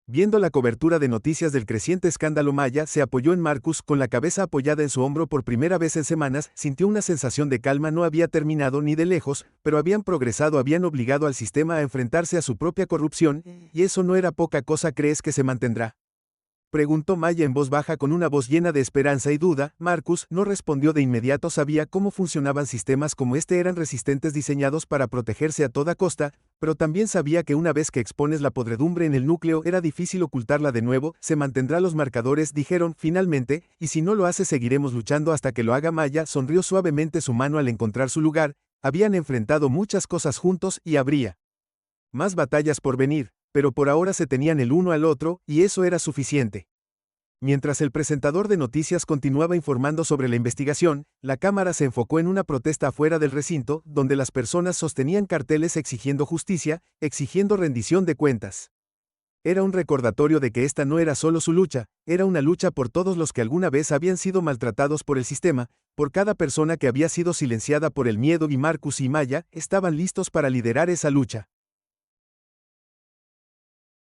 viendo la cobertura de noticias del creciente escándalo, Maya se apoyó en Marcus con la cabeza apoyada en su hombro. Por primera vez en semanas, sintió una sensación de calma. No había terminado ni de lejos, pero habían progresado, habían obligado al sistema a enfrentarse a su propia corrupción, y eso no era poca cosa. ¿Crees que se mantendrá?, preguntó Maya en voz baja, con una voz llena de esperanza y duda. Marcus no respondió de inmediato. Sabía cómo funcionaban sistemas como este, eran resistentes, diseñados para protegerse a toda costa, pero también sabía que una vez que expones la podredumbre en el núcleo, era difícil ocultarla de nuevo. Se mantendrá. Los marcadores dijeron finalmente, y si no lo hace, seguiremos luchando hasta que lo haga. Maya sonrió suavemente, su mano al encontrar su lugar. Habían enfrentado muchas cosas juntos y habría más batallas por venir, pero por ahora se tenían el uno al otro, y eso era suficiente. Mientras el presentador de noticias continuaba informando sobre la investigación, la cámara se enfocó en una protesta afuera del recinto, donde las personas sostenían carteles exigiendo justicia, exigiendo rendición de cuentas. Era un recordatorio de que esta no era solo su lucha, era una lucha por todos los que alguna vez habían sido maltratados por el sistema, por cada persona que había sido silenciada por el miedo, y Marcus y Maya estaban listos para liderar esa lucha.